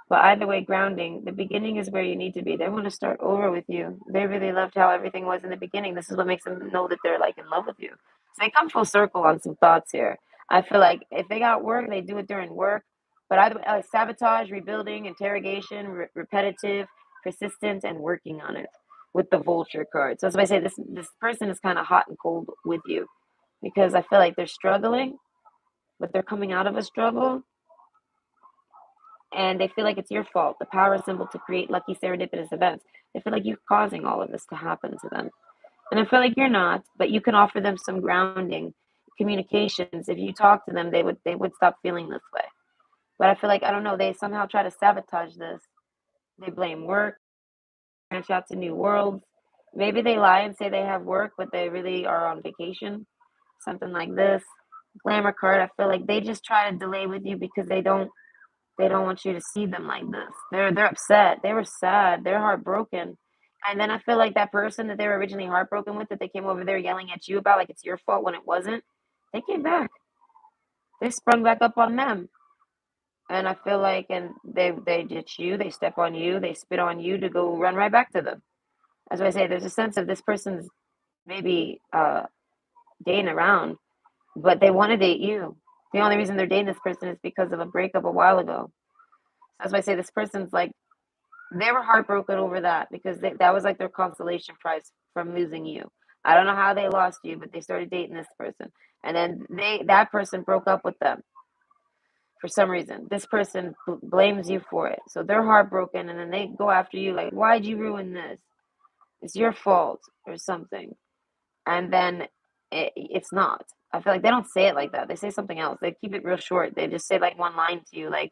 But either way, grounding, the beginning is where you need to be. They want to start over with you. They really loved how everything was in the beginning. This is what makes them know that they're like in love with you. So they come full circle on some thoughts here. I feel like if they got work, they do it during work. But either way, sabotage, rebuilding, interrogation, repetitive, persistent, and working on it. with the vulture card. So that's why I say this person is kind of hot and cold with you because I feel like they're struggling, but they're coming out of a struggle and they feel like it's your fault. The power symbol to create lucky serendipitous events. They feel like you're causing all of this to happen to them. And I feel like you're not, but you can offer them some grounding communications. If you talk to them, they would stop feeling this way. But I feel like I don't know, they somehow try to sabotage this. They blame work, branch out to new worlds. Maybe they lie and say they have work, but they really are on vacation. Something like this. Glamour card, I feel like they just try to delay with you because they don't want you to see them like this. They're upset. They were sad. They're heartbroken. And then I feel like that person that they were originally heartbroken with, that they came over there yelling at you about, like it's your fault when it wasn't, they came back. They sprung back up on them. And I feel like, and they ditch you, they step on you, they spit on you to go run right back to them. As I say, there's a sense of this person's maybe dating around, but they want to date you. The only reason they're dating this person is because of a breakup a while ago. So as I say, this person's like they were heartbroken over that because that was like their consolation prize from losing you. I don't know how they lost you, but they started dating this person, and then that person broke up with them for some reason. This person blames you for it, so they're heartbroken, and then they go after you like, "Why'd you ruin this? It's your fault or something." And then it's not. I feel like they don't say it like that. They say something else. They keep it real short. They just say like one line to you, like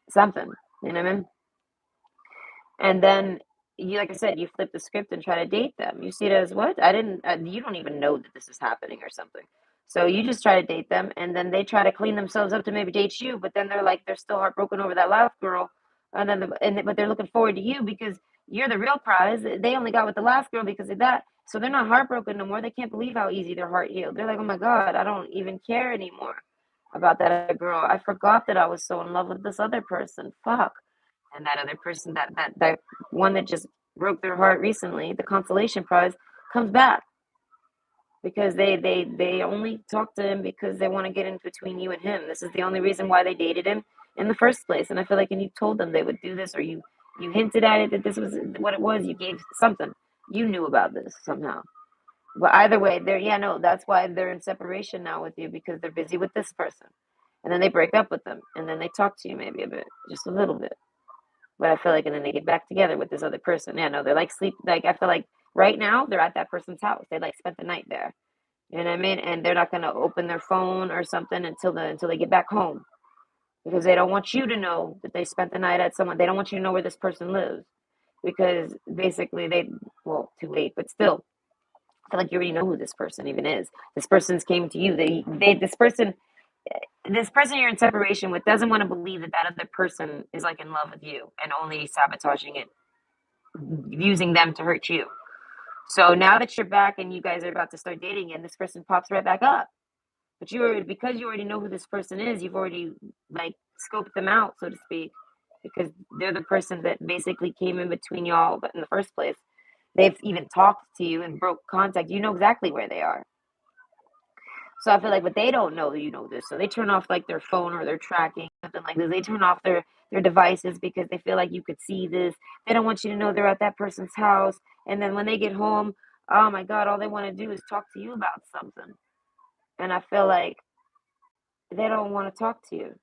something. You know what I mean? And then you, like I said, you flip the script and try to date them. You see it as what? I didn't. You don't even know that this is happening or something. So you just try to date them, and then they try to clean themselves up to maybe date you. But then they're like they're still heartbroken over that last girl, and then but they're looking forward to you because you're the real prize. They only got with the last girl because of that. So they're not heartbroken no more. They can't believe how easy their heart healed. They're like, oh my God, I don't even care anymore about that other girl. I forgot that I was so in love with this other person. Fuck. And that other person, that one that just broke their heart recently, the consolation prize, comes back because they only talk to him because they want to get in between you and him. This is the only reason why they dated him in the first place. And I feel like, and you told them they would do this, or you hinted at it that this was what it was. You gave something. You knew about this somehow. But either way, they're yeah, no, that's why they're in separation now with you because they're busy with this person. And then they break up with them, and then they talk to you maybe a bit, just a little bit. But I feel like, and then they get back together with this other person. Yeah, no, they're like sleep. Like I feel like right now they're at that person's house. They like spent the night there. You know what I mean? And they're not gonna open their phone or something until they get back home because they don't want you to know that they spent the night at someone. They don't want you to know where this person lives because basically well, too late, but still, I feel like you already know who this person even is. This person's came to you. This person you're in separation with doesn't want to believe that that other person is like in love with you and only sabotaging it, using them to hurt you. So now that you're back and you guys are about to start dating again, this person pops right back up. But because you already know who this person is, you've already like scoped them out, so to speak, because they're the person that basically came in between y'all, but in the first place, they've even talked to you and broke contact. You know exactly where they are. So I feel like, but they don't know that you know this. So they turn off like their phone or their tracking, something like this. They turn off their devices because they feel like you could see this. They don't want you to know they're at that person's house. And then when they get home, oh my God, all they want to do is talk to you about something. And I feel like they don't want to talk to you.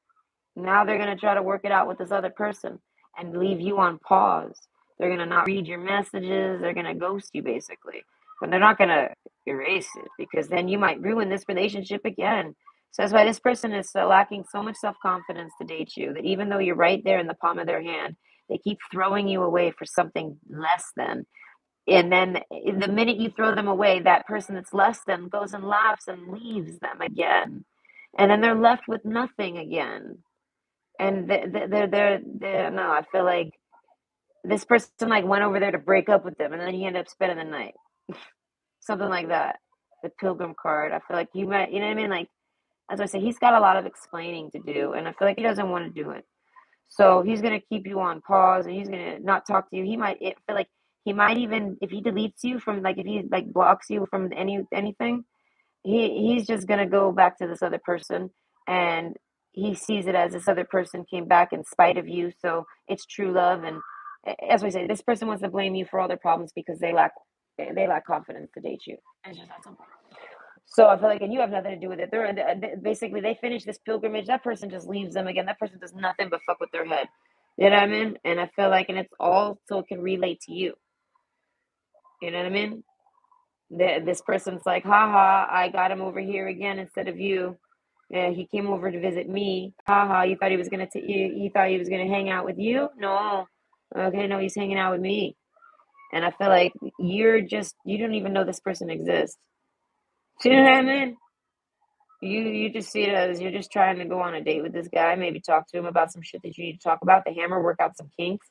Now they're going to try to work it out with this other person and leave you on pause. They're going to not read your messages. They're going to ghost you basically. But they're not going to erase it because then you might ruin this relationship again. So that's why this person is lacking so much self confidence to date you that even though you're right there in the palm of their hand, they keep throwing you away for something less than. And then the minute you throw them away, that person that's less than goes and laughs and leaves them again. And then they're left with nothing again. And they're no, I feel like this person like went over there to break up with them, and then he ended up spending the night, something like that. The pilgrim card. I feel like you might, you know what I mean? Like as I say, he's got a lot of explaining to do, and I feel like he doesn't want to do it. So he's gonna keep you on pause, and he's gonna not talk to you. He might feel like he might even if he deletes you from like if he like blocks you from anything, he's just gonna go back to this other person and he sees it as this other person came back in spite of you, so it's true love and As we say, this person wants to blame you for all their problems because they lack confidence to date you. It's just that simple. So I feel like, and you have nothing to do with it. Basically they finish this pilgrimage. That person just leaves them again. That person does nothing but fuck with their head. You know what I mean? And I feel like, and it's all so it can relate to you. You know what I mean? This person's like, haha, I got him over here again instead of you. Yeah, he came over to visit me. Haha, you thought he was you thought he was gonna hang out with you? No. Okay, no, he's hanging out with me. And I feel like you don't even know this person exists. You know what I mean? You just see it as you're just trying to go on a date with this guy, maybe talk to him about some shit that you need to talk about, the hammer, work out some kinks.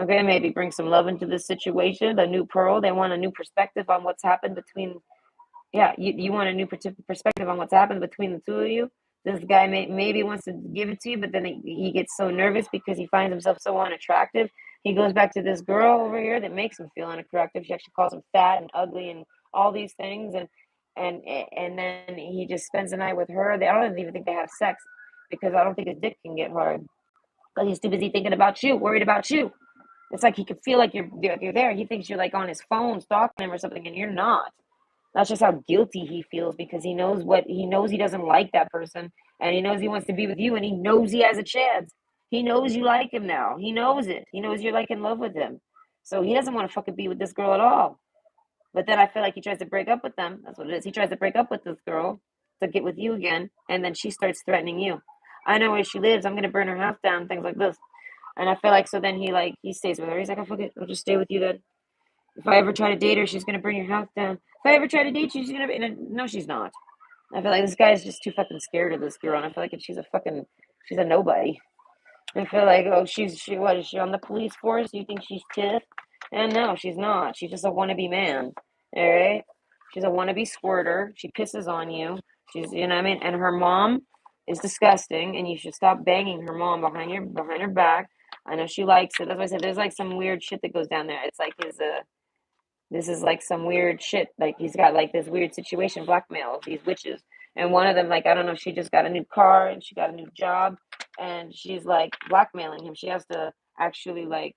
Okay, maybe bring some love into this situation. The new pearl, they want a new perspective on what's happened between. Yeah, you want a new perspective on what's happened between the two of you. This guy maybe wants to give it to you, but then he gets so nervous because he finds himself so unattractive. He goes back to this girl over here that makes him feel unattractive. She actually calls him fat and ugly and all these things, and then he just spends the night with her. I don't even think they have sex because I don't think his dick can get hard because he's too busy thinking about you, worried about you. It's like he can feel like you're there. He thinks you're like on his phone stalking him or something, and you're not. That's just how guilty he feels because he knows he doesn't like that person and he knows he wants to be with you and he knows he has a chance. He knows you like him now. He knows it. He knows you're like in love with him. So he doesn't want to fucking be with this girl at all. But then I feel like he tries to break up with them. That's what it is. He tries to break up with this girl to get with you again, and then she starts threatening you. I know where she lives. I'm gonna burn her house down. Things like this. And I feel like so then he stays with her. He's like, oh fuck it, I'll just stay with you then. If I ever try to date her, she's gonna burn your house down. If I ever try to date you, she's gonna be. No, she's not. I feel like this guy is just too fucking scared of this girl, and I feel like she's a nobody. I feel like, oh, what is she on the police force? You think she's tough? And no, she's not. She's just a wannabe man. All right, she's a wannabe squirter. She pisses on you. You know what I mean. And her mom is disgusting, and you should stop banging her mom behind her back. I know she likes it. That's why I said there's like some weird shit that goes down there. It's like this is like some weird shit. Like he's got like this weird situation, blackmail these witches. And one of them, like, I don't know, she just got a new car and she got a new job and she's like blackmailing him. She has to actually like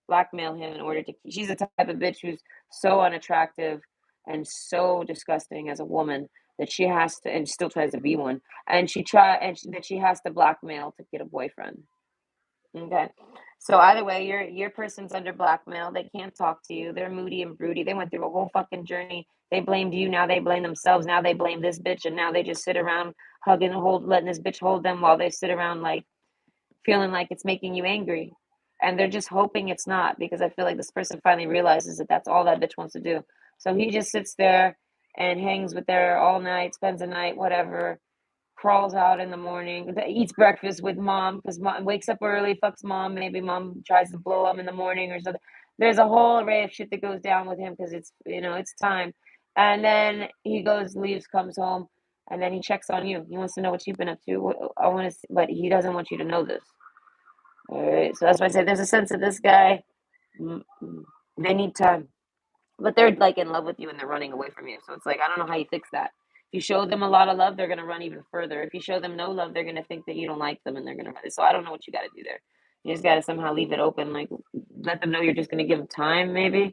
blackmail him in order to she's the type of bitch who's so unattractive and so disgusting as a woman that she has to and still tries to be one. That she has to blackmail to get a boyfriend. Okay. So either way, your person's under blackmail. They can't talk to you. They're moody and broody. They went through a whole fucking journey. They blamed you. Now they blame themselves. Now they blame this bitch. And now they just sit around letting this bitch hold them while they sit around like feeling like it's making you angry. And they're just hoping it's not because I feel like this person finally realizes that that's all that bitch wants to do. So he just sits there and hangs with her all night, spends the night, whatever, crawls out in the morning, eats breakfast with mom because mom wakes up early, fucks mom. Maybe mom tries to blow him in the morning or something. There's a whole array of shit that goes down with him because it's time. And then he goes, leaves, comes home, and then he checks on you. He wants to know what you've been up to. I want to, but he doesn't want you to know this. All right, so that's why I say there's a sense of this guy. They need time. But they're like in love with you and they're running away from you. So it's like I don't know how you fix that. If you show them a lot of love, they're gonna run even further. If you show them no love, they're gonna think that you don't like them and they're gonna run. So I don't know what you gotta do there. You just gotta somehow leave it open, like let them know you're just gonna give them time, maybe.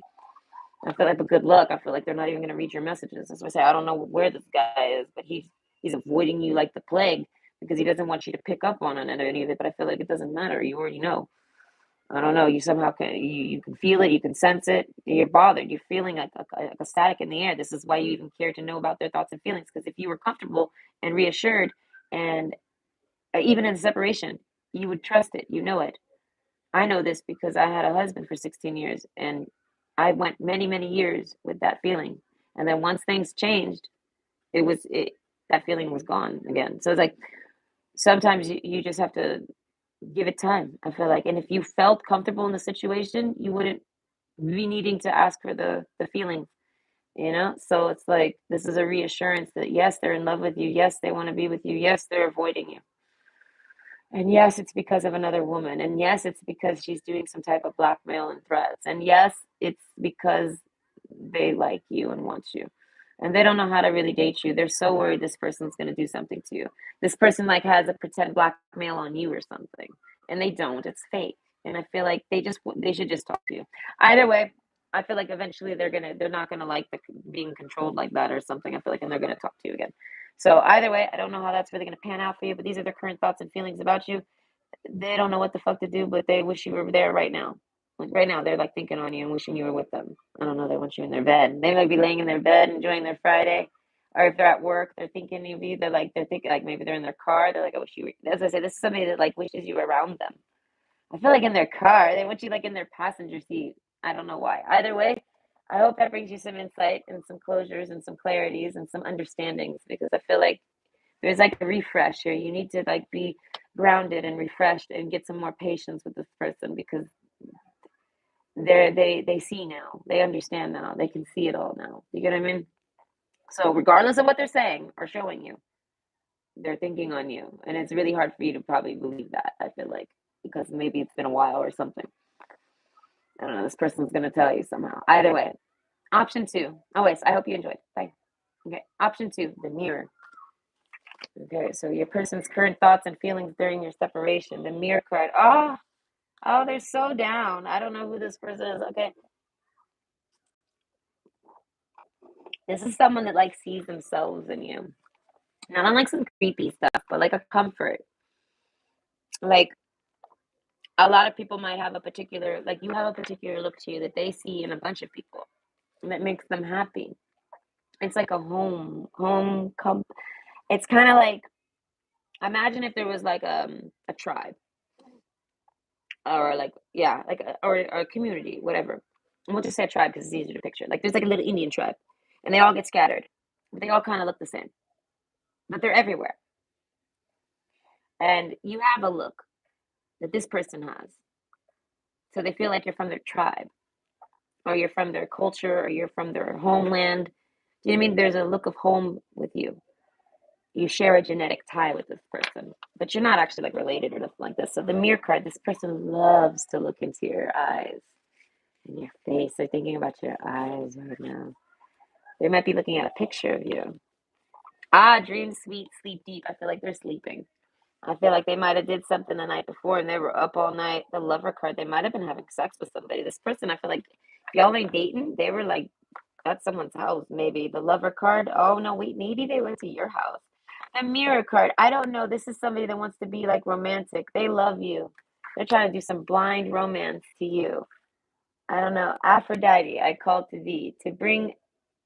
I feel like, but good luck. I feel like they're not even gonna read your messages. That's why I say I don't know where this guy is, but he's avoiding you like the plague because he doesn't want you to pick up on it or any of it. But I feel like it doesn't matter. You already know. I don't know. You somehow you can feel it. You can sense it. You're bothered. You're feeling like a static in the air. This is why you even care to know about their thoughts and feelings. Because if you were comfortable and reassured, and even in separation, you would trust it. You know it. I know this because I had a husband for 16 years, and I went many many years with that feeling. And then once things changed, it that feeling was gone again. So it's like sometimes you just have to give it time. I feel like, and if you felt comfortable in the situation, you wouldn't be needing to ask for the feelings, you know. So it's like this is a reassurance that yes, they're in love with you. Yes, they want to be with you. Yes, they're avoiding you. And yes, it's because of another woman. And yes, it's because she's doing some type of blackmail and threats. And yes, it's because they like you and want you. And they don't know how to really date you. They're so worried this person's going to do something to you. This person like has a pretend blackmail on you or something. And they don't. It's fake. and I feel like they should just talk to you. Either way, I feel like eventually they're not gonna like being controlled like that or something. I feel like, and they're gonna talk to you again. So either way, I don't know how that's really gonna pan out for you, but these are their current thoughts and feelings about you. They don't know what the fuck to do, but they wish you were there right now. Like right now, they're like thinking on you and wishing you were with them. I don't know. They want you in their bed. They might be laying in their bed enjoying their Friday, or if they're at work, they're thinking of you. They're thinking like maybe they're in their car. They're like, I wish you were. As I say, this is somebody that like wishes you were around them. I feel like in their car, they want you like in their passenger seat. I don't know why. Either way, I hope that brings you some insight and some closures and some clarities and some understandings because I feel like there's like a refresh here. You need to like be grounded and refreshed and get some more patience with this person because they see now. They understand now. They can see it all now. You get what I mean? So regardless of what they're saying or showing you, they're thinking on you. And it's really hard for you to probably believe that, I feel like, because maybe it's been a while or something. I don't know. This person's gonna tell you somehow. Either way. Option two. Oh wait, I hope you enjoyed. Bye. Okay. Option two, the mirror. Okay, so your person's current thoughts and feelings during your separation. The mirror card. Oh, they're so down. I don't know who this person is. Okay. This is someone that like sees themselves in you. Not on like some creepy stuff, but like a comfort. Like a lot of people might have a particular like you have a particular look to you that they see in a bunch of people and that makes them happy. It's like a it's kind of like imagine if there was like a tribe or like yeah, like or a community, whatever. And we'll just say a tribe because it's easier to picture. Like there's like a little Indian tribe, and they all get scattered. But they all kind of look the same, but they're everywhere. And you have a look that this person has, so they feel like you're from their tribe, or you're from their culture, or you're from their homeland. Do you know what I mean? There's a look of home with you. You share a genetic tie with this person, but you're not actually like related or nothing like this. So the mirror card, this person loves to look into your eyes and your face. They're thinking about your eyes right now. They might be looking at a picture of you. Dream sweet, sleep deep. I feel like they're sleeping. I feel like they might have did something the night before and they were up all night. The lover card, they might have been having sex with somebody. This person, I feel like if y'all ain't dating, they were like at someone's house, maybe. The lover card, oh no, wait, maybe they went to your house. The mirror card, I don't know. This is somebody that wants to be like romantic. They love you. They're trying to do some blind romance to you. I don't know. Aphrodite, I call to thee to bring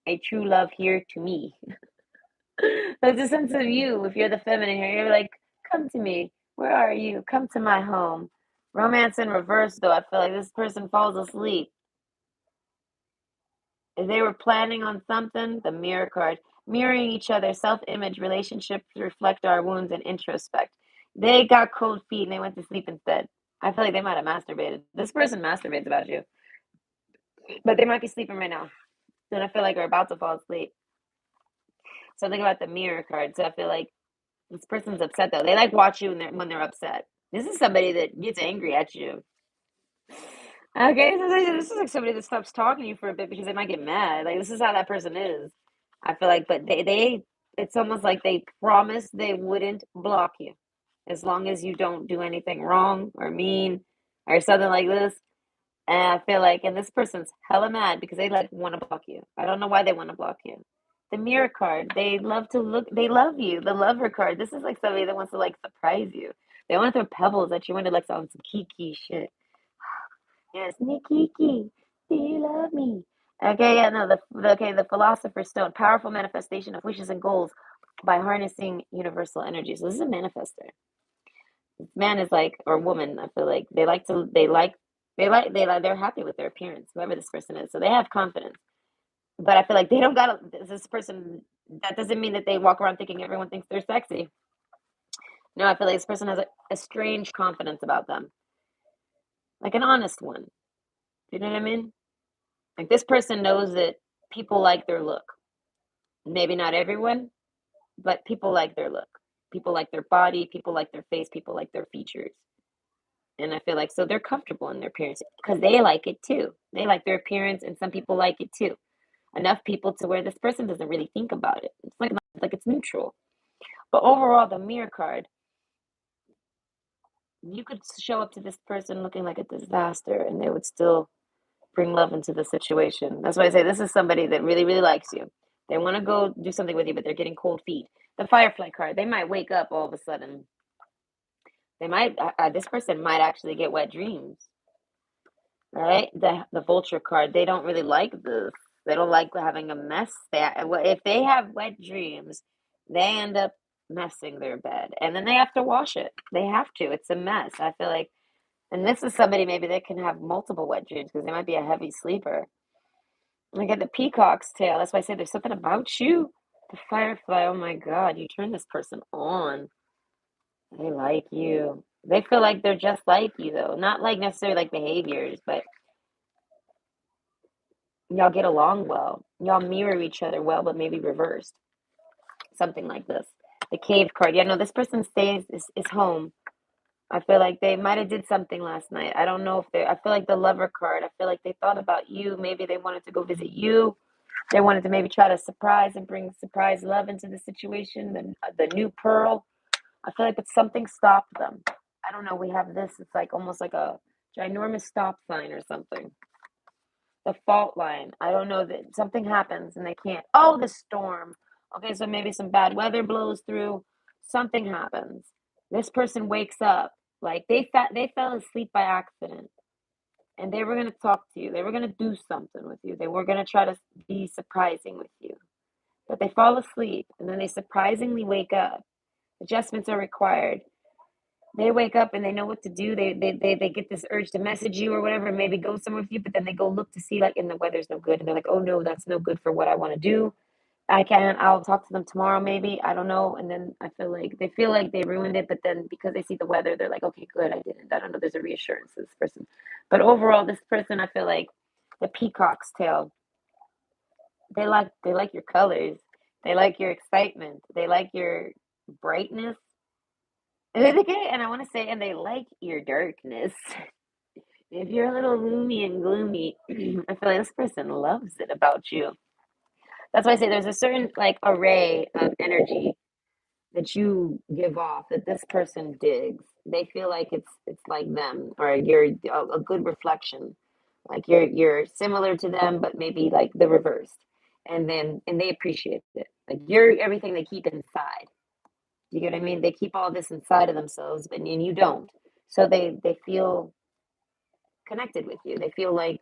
a true love here to me. There's a sense of you. If you're the feminine here, you're like, come to me. Where are you? Come to my home. Romance in reverse, though. I feel like this person falls asleep. If they were planning on something, the mirror card, mirroring each other, self-image, relationships reflect our wounds and introspect. They got cold feet and they went to sleep instead. I feel like they might have masturbated. This person masturbates about you, but they might be sleeping right now. And I feel like they're about to fall asleep. So think about the mirror card. So I feel like this person's upset though. They like watch you when they're upset. This is somebody that gets angry at you. Okay, this is like somebody that stops talking to you for a bit because they might get mad. Like this is how that person is. I feel like, but it's almost like they promised they wouldn't block you as long as you don't do anything wrong or mean or something like this. And I feel like, and this person's hella mad because they like want to block you. I don't know why they want to block you. The mirror card, they love to look, they love you. The lover card, this is like somebody that wants to like surprise you. They want to throw pebbles at you when they're like on some kiki shit. Yes, Nikiki, do you love me? Okay, yeah, no, the Philosopher's Stone, powerful manifestation of wishes and goals by harnessing universal energy. So this is a manifester. Man is like, or woman, I feel like they're happy with their appearance, whoever this person is. So they have confidence. But I feel like they don't got this person, that doesn't mean that they walk around thinking everyone thinks they're sexy. No, I feel like this person has a strange confidence about them, like an honest one. You know what I mean? Like this person knows that people like their look. Maybe not everyone, but people like their look. People like their body, people like their face, people like their features. And I feel like so they're comfortable in their appearance because they like it too. They like their appearance and some people like it too. Enough people to where this person doesn't really think about it. It's like it's neutral. But overall, the mirror card, You could show up to this person looking like a disaster and they would still bring love into the situation. That's why I say this is somebody that really, really likes you. They want to go do something with you, but they're getting cold feet. The Firefly card, they might wake up all of a sudden. They might, this person might actually get wet dreams, right? The Vulture card, they don't really like this. They don't like having a mess. If they have wet dreams, they end up messing their bed, and then they have to wash it. They have to. It's a mess. I feel like, and this is somebody maybe that can have multiple wet dreams because they might be a heavy sleeper. I get the peacock's tail. That's why I say there's something about you. The firefly. Oh my God, you turn this person on. They like you. They feel like they're just like you, though. Not like necessarily like behaviors, but y'all get along well. Y'all mirror each other well, but maybe reversed. Something like this. The cave card. Yeah, no, this person stays is home. I feel like they might have did something last night. I don't know if they. I feel like the lover card. I feel like they thought about you. Maybe they wanted to go visit you. They wanted to maybe try to surprise and bring surprise love into the situation. The new pearl. I feel like, but something stopped them. I don't know. We have this. It's like almost like a ginormous stop sign or something. The fault line. I don't know that something happens and they can't. Oh, the storm. Okay, so maybe some bad weather blows through. Something happens. This person wakes up like they fell asleep by accident, and they were gonna talk to you. They were gonna do something with you. They were gonna try to be surprising with you, but they fall asleep and then they surprisingly wake up. Adjustments are required. They wake up and they know what to do. They get this urge to message you or whatever, and maybe go somewhere with you, but then they go look to see like, and the weather's no good, and they're like, oh no, that's no good for what I want to do. I can't. I'll talk to them tomorrow, maybe. I don't know. And then I feel like they ruined it, but then because they see the weather, they're like, okay, good, I didn't. I don't know. There's a reassurance to this person, but overall, this person, I feel like the peacock's tail. They like your colors. They like your excitement. They like your brightness. And I want to say, and they like your darkness. If you're a little gloomy and gloomy, I feel like this person loves it about you. That's why I say there's a certain like array of energy that you give off that this person digs. They feel like it's like them, or you're a good reflection. Like you're similar to them, but maybe like the reverse. And they appreciate it. Like you're everything they keep inside. You get what I mean? They keep all this inside of themselves, and you don't. So they feel connected with you. They feel like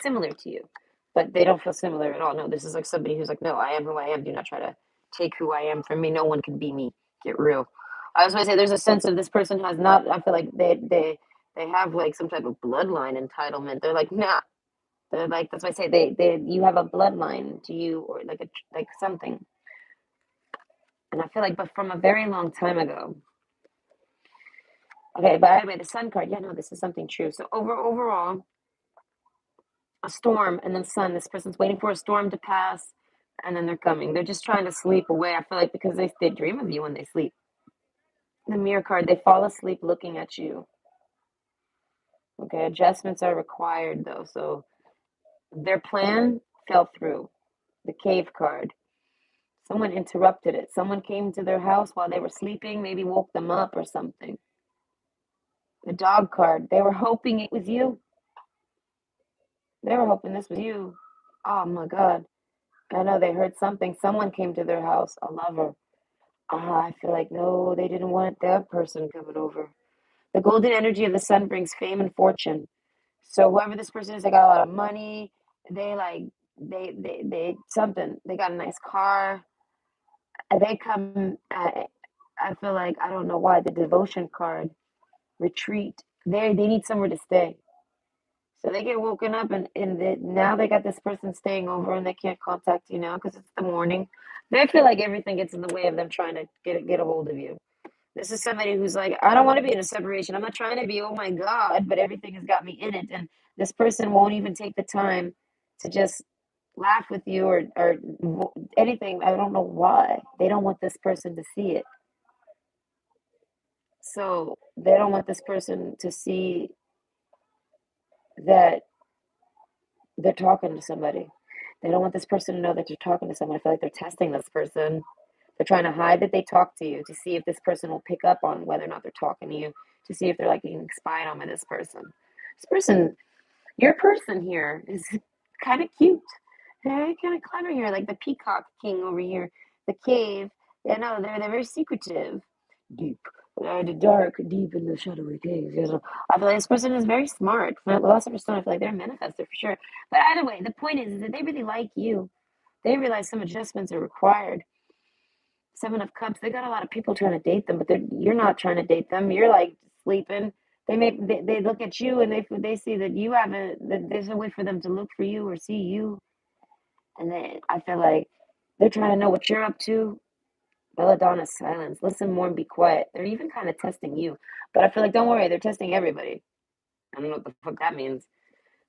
similar to you, but they don't feel similar at all. No, this is like somebody who's like, no, I am who I am. Do not try to take who I am from me. No one can be me. Get real. I was going to say there's a sense of this person has not. I feel like they have like some type of bloodline entitlement. They're like, nah. They're like that's why I say they you have a bloodline to you or like something. And I feel like, but from a very long time ago. Okay, but anyway, the sun card. Yeah, no, this is something true. So overall, a storm and then sun. This person's waiting for a storm to pass, and then they're coming. They're just trying to sleep away. I feel like because they dream of you when they sleep. The mirror card. They fall asleep looking at you. Okay, adjustments are required though. So their plan fell through. The cave card. Someone interrupted it. Someone came to their house while they were sleeping. Maybe woke them up or something. The dog card. They were hoping it was you. They were hoping this was you. Oh my God. I know they heard something. Someone came to their house, a lover. I feel like no, they didn't want that person coming over. The golden energy of the sun brings fame and fortune. So whoever this person is, they got a lot of money. They like they something. They got a nice car. And they come. I feel like I don't know why the devotion card retreat. They need somewhere to stay. So they get woken up now they got this person staying over and they can't contact you now because it's the morning. They feel like everything gets in the way of them trying to get a hold of you. This is somebody who's like, I don't want to be in a separation. I'm not trying to be, oh my God, but everything has got me in it. And this person won't even take the time to just laugh with you or anything. I don't know why. They don't want this person to see it. So they don't want this person to see that they're talking to somebody. They don't want this person to know that you're talking to someone. I feel like they're testing this person. They're trying to hide that they talk to you to see if this person will pick up on whether or not they're talking to you. to see if they're like being spied on by this person. This person, your person here is kind of cute. Hey, kind of clever here, like the peacock king over here, the cave. Yeah, no, they're very secretive, deep, the dark, deep in the shadowy caves. You know, I feel like this person is very smart. For the Philosopher's Stone, I feel like they're a manifestor for sure. But either way, the point is that they really like you. They realize some adjustments are required. Seven of Cups, they got a lot of people trying to date them, but you're not trying to date them. You're like sleeping. They look at you and they see that you haven't that there's a way for them to look for you or see you, and then I feel like they're trying to know what you're up to. Belladonna silence. Listen more and be quiet. They're even kind of testing you, but I feel like don't worry, they're testing everybody. I don't know what the fuck that means.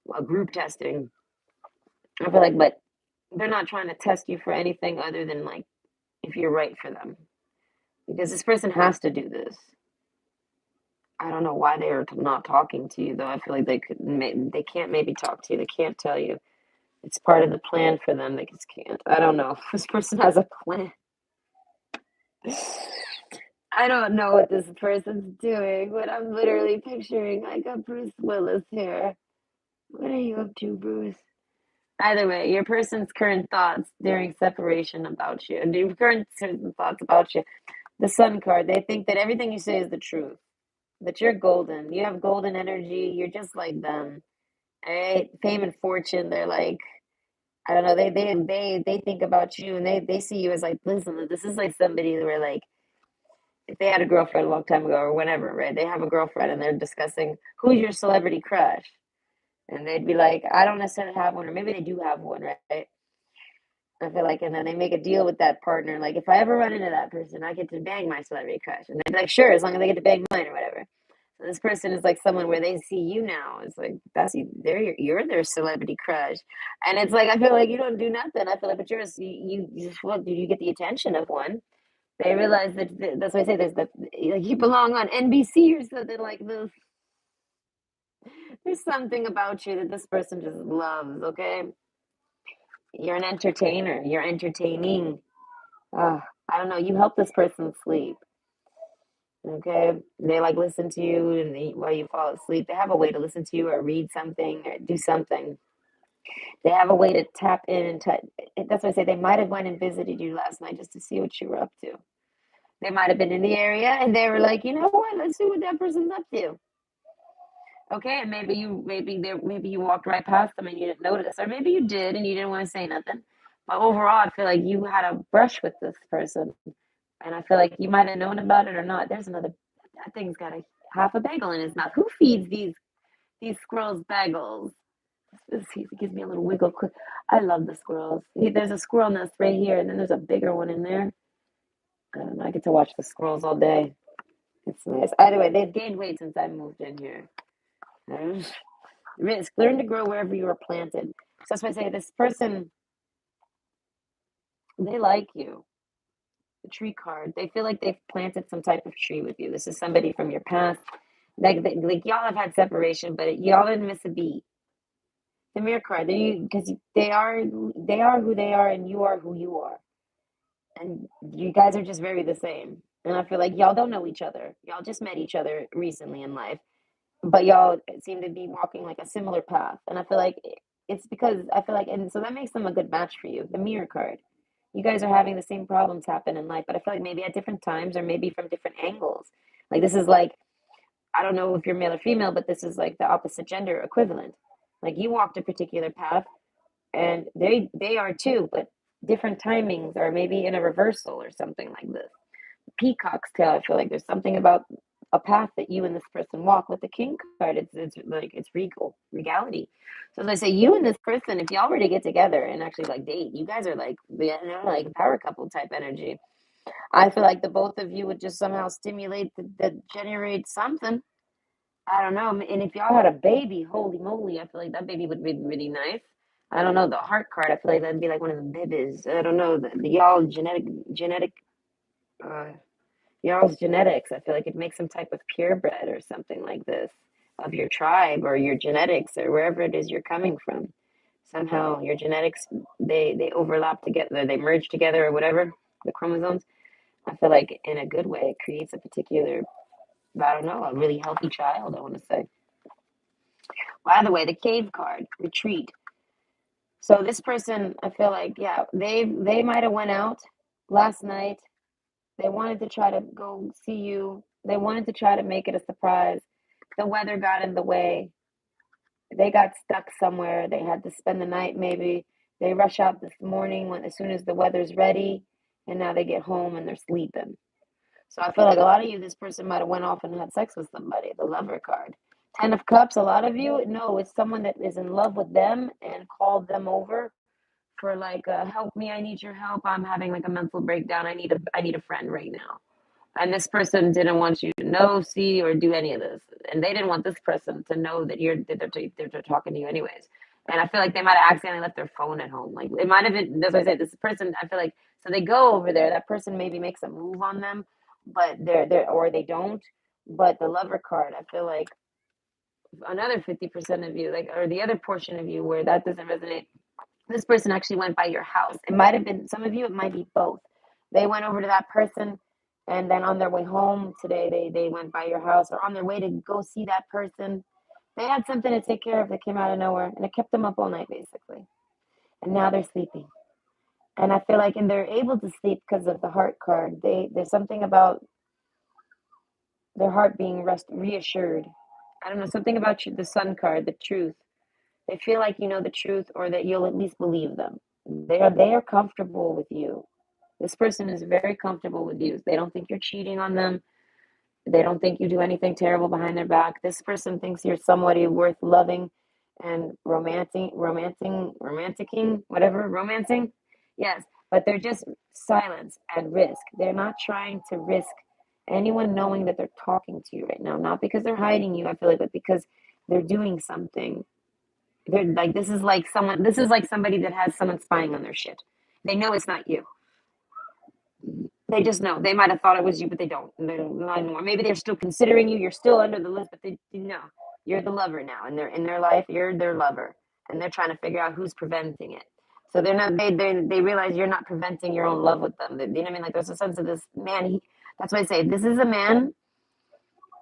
Well, group testing. I feel like, but they're not trying to test you for anything other than like if you're right for them, because this person has to do this. I don't know why they're not talking to you though. I feel like they can't maybe talk to you. They can't tell you. It's part of the plan for them. They just can't. I don't know. This person has a plan. I don't know what this person's doing, but I'm literally picturing like a Bruce Willis here. What are you up to, Bruce? Either way, your person's current thoughts during separation about you, and your current certain thoughts about you. The Sun card, they think that everything you say is the truth, that you're golden. You have golden energy. You're just like them. All right? Fame and fortune, they're like, I don't know, they think about you and they see you as like, listen, this is like somebody where like if they had a girlfriend a long time ago or whenever, right? They have a girlfriend and they're discussing who's your celebrity crush. And they'd be like, I don't necessarily have one, or maybe they do have one, right? I feel like, and then they make a deal with that partner. Like, if I ever run into that person, I get to bang my celebrity crush. And they'd be like, sure, as long as they get to bang mine or whatever. So this person is like someone where they see you now. It's like, that's you're their celebrity crush. And it's like, I feel like you don't do nothing. I feel like, but you just, well, did you get the attention of one? They realize that, that's why I say there's the, like, you belong on NBC or something like this. There's something about you that this person just loves, okay? You're an entertainer. You're entertaining. I don't know. You help this person sleep. Okay. They like listen to you and while you fall asleep. They have a way to listen to you or read something or do something. They have a way to tap in and touch. That's why I say they might have went and visited you last night just to see what you were up to. They might have been in the area and they were like, you know what? Let's see what that person's up to. Okay, and maybe you walked right past them and you didn't notice, or maybe you did and you didn't want to say nothing. But overall, I feel like you had a brush with this person, and I feel like you might have known about it or not. There's another. That thing's got a half a bagel in his mouth. Who feeds these squirrels bagels? He gives me a little wiggle. Quick. I love the squirrels. There's a squirrel nest right here, and then there's a bigger one in there. I don't know. I get to watch the squirrels all day. It's nice. Either way, they've gained weight since I moved in here. Risk. Learn to grow wherever you are planted. So that's why I say this person, they like you. The tree card. They feel like they've planted some type of tree with you. This is somebody from your past. Like y'all have had separation, but y'all didn't miss a beat. The mirror card. Because they are who they are, and you are who you are, and you guys are just very the same. And I feel like y'all don't know each other. Y'all just met each other recently in life, but y'all seem to be walking like a similar path. And I feel like it's because I feel like, and so that makes them a good match for you. The mirror card. You guys are having the same problems happen in life, but I feel like maybe at different times or maybe from different angles. Like this is like, I don't know if you're male or female, but this is like the opposite gender equivalent. Like you walked a particular path and they are too, but different timings or maybe in a reversal or something like this. Peacock's tail. I feel like there's something about a path that you and this person walk with the king card. It's like it's regality. So as I say, you and this person, if y'all were to get together and actually like date, you guys are like like power couple type energy. I feel like the both of you would just somehow stimulate the generate something. I don't know. And if y'all had a baby, holy moly, I feel like that baby would be really nice. I don't know the heart card. I feel like that'd be like one of the babies. I don't know the y'all genetic uh, y'all's genetics. I feel like it makes some type of purebred or something like this of your tribe or your genetics or wherever it is you're coming from. Somehow your genetics they overlap together, they merge together or whatever, the chromosomes. I feel like in a good way it creates a particular I don't know, a really healthy child, I want to say. By the way, the cave card, retreat. So this person, I feel like, yeah, they might have went out last night. They wanted to try to go see you. They wanted to try to make it a surprise. The weather got in the way. They got stuck somewhere. They had to spend the night maybe. They rush out this morning when as soon as the weather's ready, and now they get home and they're sleeping. So I feel like a lot of you, this person might have went off and had sex with somebody, the lover card. Ten of Cups, a lot of you, no, it's someone that is in love with them and called them over for like, help me, I need your help. I'm having like a mental breakdown. I need a friend right now. And this person didn't want you to know, see, or do any of this. And they didn't want this person to know that they're talking to you anyways. And I feel like they might have accidentally left their phone at home. Like it might have been. That's what I said. This person, I feel like, so they go over there. That person maybe makes a move on them, but they're or they don't. But the lover card, I feel like another 50% of you, like, or the other portion of you where that doesn't resonate, this person actually went by your house. It might have been some of you, it might be both. They went over to that person and then on their way home today they went by your house, or on their way to go see that person. They had something to take care of that came out of nowhere and it kept them up all night basically. And now they're sleeping. And I feel like and they're able to sleep because of the heart card. There's something about their heart being reassured. I don't know, something about you, the sun card, the truth. They feel like you know the truth or that you'll at least believe them. They are comfortable with you. This person is very comfortable with you. They don't think you're cheating on them. They don't think you do anything terrible behind their back. This person thinks you're somebody worth loving and romanticing, whatever, romancing. Yes, but they're just silence and risk. They're not trying to risk anyone knowing that they're talking to you right now. Not because they're hiding you, I feel like, but because they're doing something. They're like this is like somebody that has someone spying on their shit. They know it's not you. They just know. They might have thought it was you, but they don't. They're not anymore. Maybe they're still considering you. You're still under the list, but they know you're the lover now, and they're in their life. You're their lover, and they're trying to figure out who's preventing it. So they're not. They realize you're not preventing your own love with them. You know what I mean? Like there's a sense of this man. That's why I say this is a man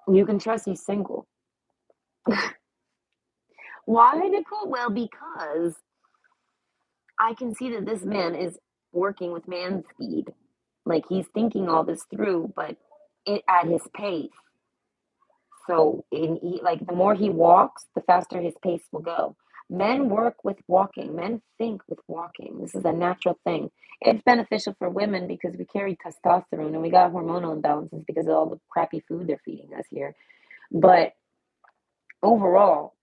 you can trust. He's single. Why, Nicole? Well, because I can see that this man is working with man speed. Like he's thinking all this through, but at his pace. So like the more he walks, the faster his pace will go. Men work with walking. Men think with walking. This is a natural thing. It's beneficial for women because we carry testosterone and we got hormonal imbalances because of all the crappy food they're feeding us here. But overall,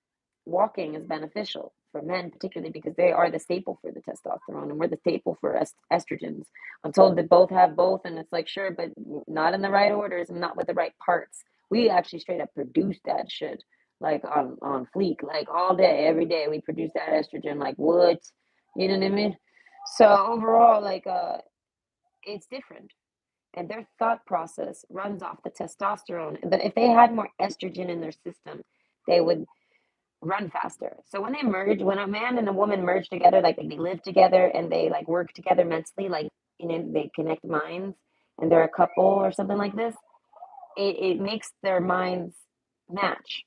walking is beneficial for men, particularly because they are the staple for the testosterone and we're the staple for estrogens. I'm told that both have both, and it's like, sure, but not in the right orders and not with the right parts. We actually straight up produce that shit like on fleek, like all day, every day. We produce that estrogen, like what? You know what I mean? So overall, like, it's different. And their thought process runs off the testosterone. But if they had more estrogen in their system, they would run faster. So when they merge, when a man and a woman merge together, like they live together and they like work together mentally, like they connect minds and they're a couple or something like this, it makes their minds match.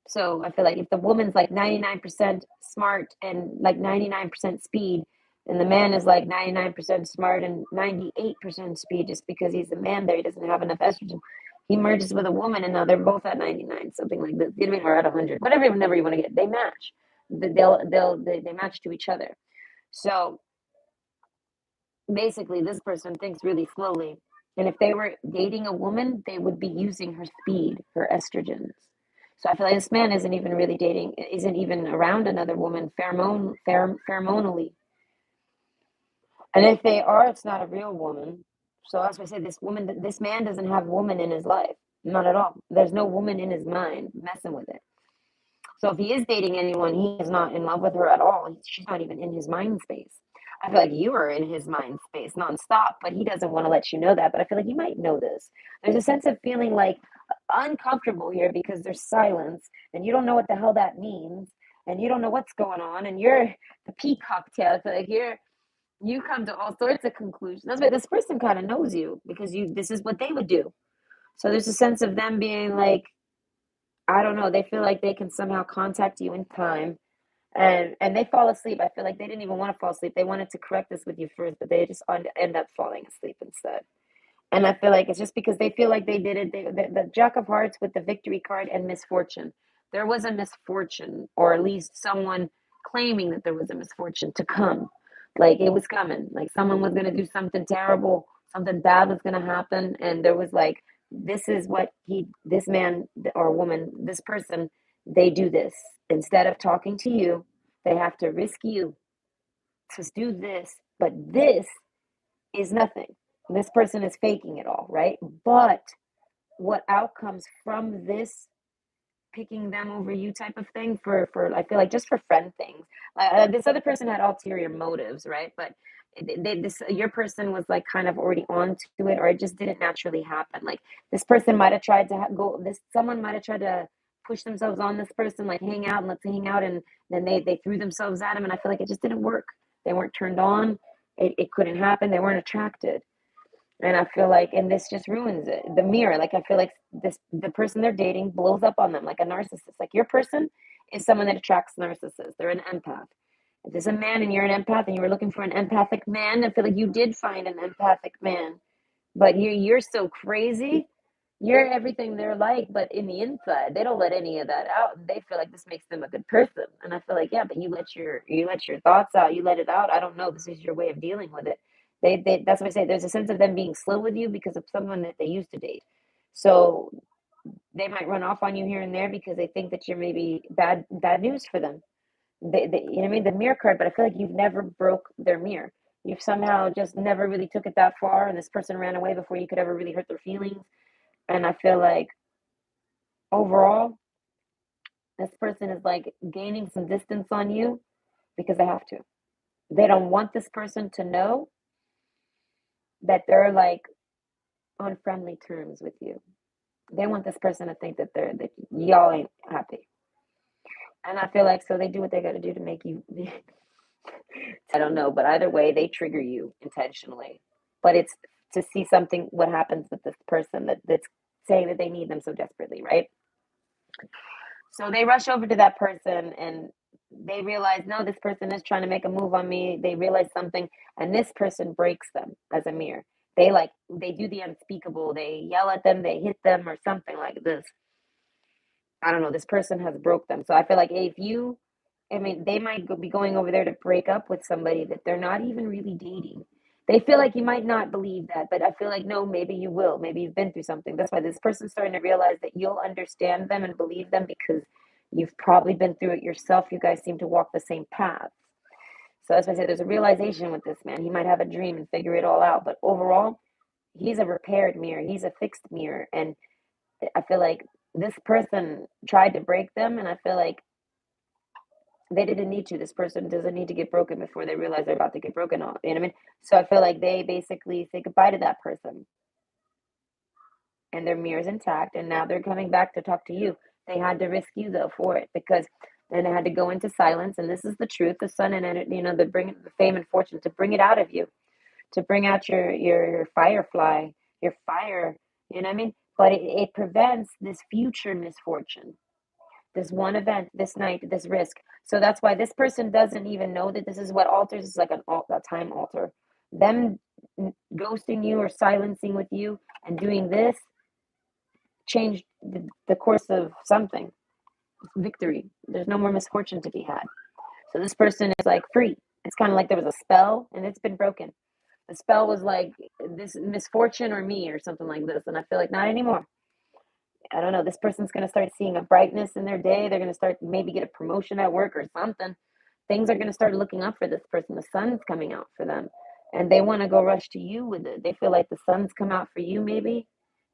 So I feel like if the woman's like 99% smart and like 99% speed, and the man is like 99% smart and 98% speed, just because he's a man there, he doesn't have enough estrogen. He merges with a woman, and now they're both at 99, something like this. You know what I mean? Or at 100, whatever number you want to get. They match. They match to each other. So basically, this person thinks really slowly, and if they were dating a woman, they would be using her speed, her estrogens. So I feel like this man isn't even really dating, isn't even around another woman pheromonally. And if they are, it's not a real woman. So that's why I say this man doesn't have woman in his life. Not at all. There's no woman in his mind messing with it. So if he is dating anyone, he is not in love with her at all. She's not even in his mind space. I feel like you are in his mind space nonstop, but he doesn't want to let you know that. But I feel like you might know this. There's a sense of feeling like uncomfortable here because there's silence and you don't know what the hell that means and you don't know what's going on and you're the peacock tail. So like you come to all sorts of conclusions. That's why this person kind of knows you because this is what they would do. So there's a sense of them being like, I don't know, they feel like they can somehow contact you in time, and they fall asleep. I feel like they didn't even want to fall asleep. They wanted to correct this with you first, but they just end up falling asleep instead. And I feel like it's just because they feel like they did it. The Jack of Hearts with the victory card and misfortune. There was a misfortune, or at least someone claiming that there was a misfortune to come. Like it was coming. Like someone was going to do something terrible, something bad was going to happen. And there was like, this is what this man or woman, this person, they do this. Instead of talking to you, they have to risk you to do this. But this is nothing. This person is faking it all, right? But what outcomes from this picking them over you type of thing for I feel like just for friend things. This other person had ulterior motives, right? But this your person was like kind of already on to it, or it just didn't naturally happen. Like this person might have tried to go. This someone might have tried to push themselves on this person, like hang out and let's hang out, and then they threw themselves at him, and I feel like it just didn't work. They weren't turned on. It couldn't happen. They weren't attracted. And I feel like, and this just ruins it. The mirror, like I feel like the person they're dating blows up on them like a narcissist. Like your person is someone that attracts narcissists. They're an empath. If there's a man and you're an empath and you were looking for an empathic man, I feel like you did find an empathic man. But you're so crazy. You're everything they're like, but in the inside, they don't let any of that out. And they feel like this makes them a good person. And I feel like, yeah, but you let your thoughts out, you let it out. I don't know. This is your way of dealing with it. They that's what I say. There's a sense of them being slow with you because of someone that they used to date. So they might run off on you here and there because they think that you're maybe bad news for them. You know what I mean? The mirror card, but I feel like you've never broke their mirror. You've somehow just never really took it that far, and this person ran away before you could ever really hurt their feelings. And I feel like overall, this person is like gaining some distance on you because they have to. They don't want this person to know that they're like on friendly terms with you. They want this person to think that y'all ain't happy. And I feel like so they do what they got to do to make you. I don't know, but either way, they trigger you intentionally. But it's to see something what happens with this person that's saying that they need them so desperately, right? So they rush over to that person and they realize, no, this person is trying to make a move on me. They realize something, and this person breaks them as a mirror. They do the unspeakable. They yell at them, they hit them, or something like this. I don't know. This person has broke them. So I feel like if you, I mean, they might be going over there to break up with somebody that they're not even really dating. They feel like you might not believe that, but I feel like no, maybe you will. Maybe you've been through something. That's why this person's starting to realize that you'll understand them and believe them because you've probably been through it yourself. You guys seem to walk the same path. So that's why I say there's a realization with this man. He might have a dream and figure it all out, but overall, he's a repaired mirror. He's a fixed mirror, and I feel like this person tried to break them, and I feel like they didn't need to. This person doesn't need to get broken before they realize they're about to get broken off. You know what I mean? So I feel like they basically say goodbye to that person and their mirror's intact. And now they're coming back to talk to you. They had to risk you though for it because then they had to go into silence. And this is the truth, the sun and the bring the fame and fortune to bring it out of you, to bring out your firefly, your fire. You know what I mean? But it prevents this future misfortune, this one event, this night, this risk. So that's why this person doesn't even know that this is what alters. Is like a time alter. Them ghosting you or silencing with you and doing this changed the course of something. Victory. There's no more misfortune to be had. So this person is like free. It's kind of like there was a spell and it's been broken. The spell was like this misfortune or me or something like this. And I feel like not anymore. I don't know, this person's going to start seeing a brightness in their day. They're going to start maybe get a promotion at work or something. Things are going to start looking up for this person. The sun's coming out for them. And they want to go rush to you with it. They feel like the sun's come out for you, maybe.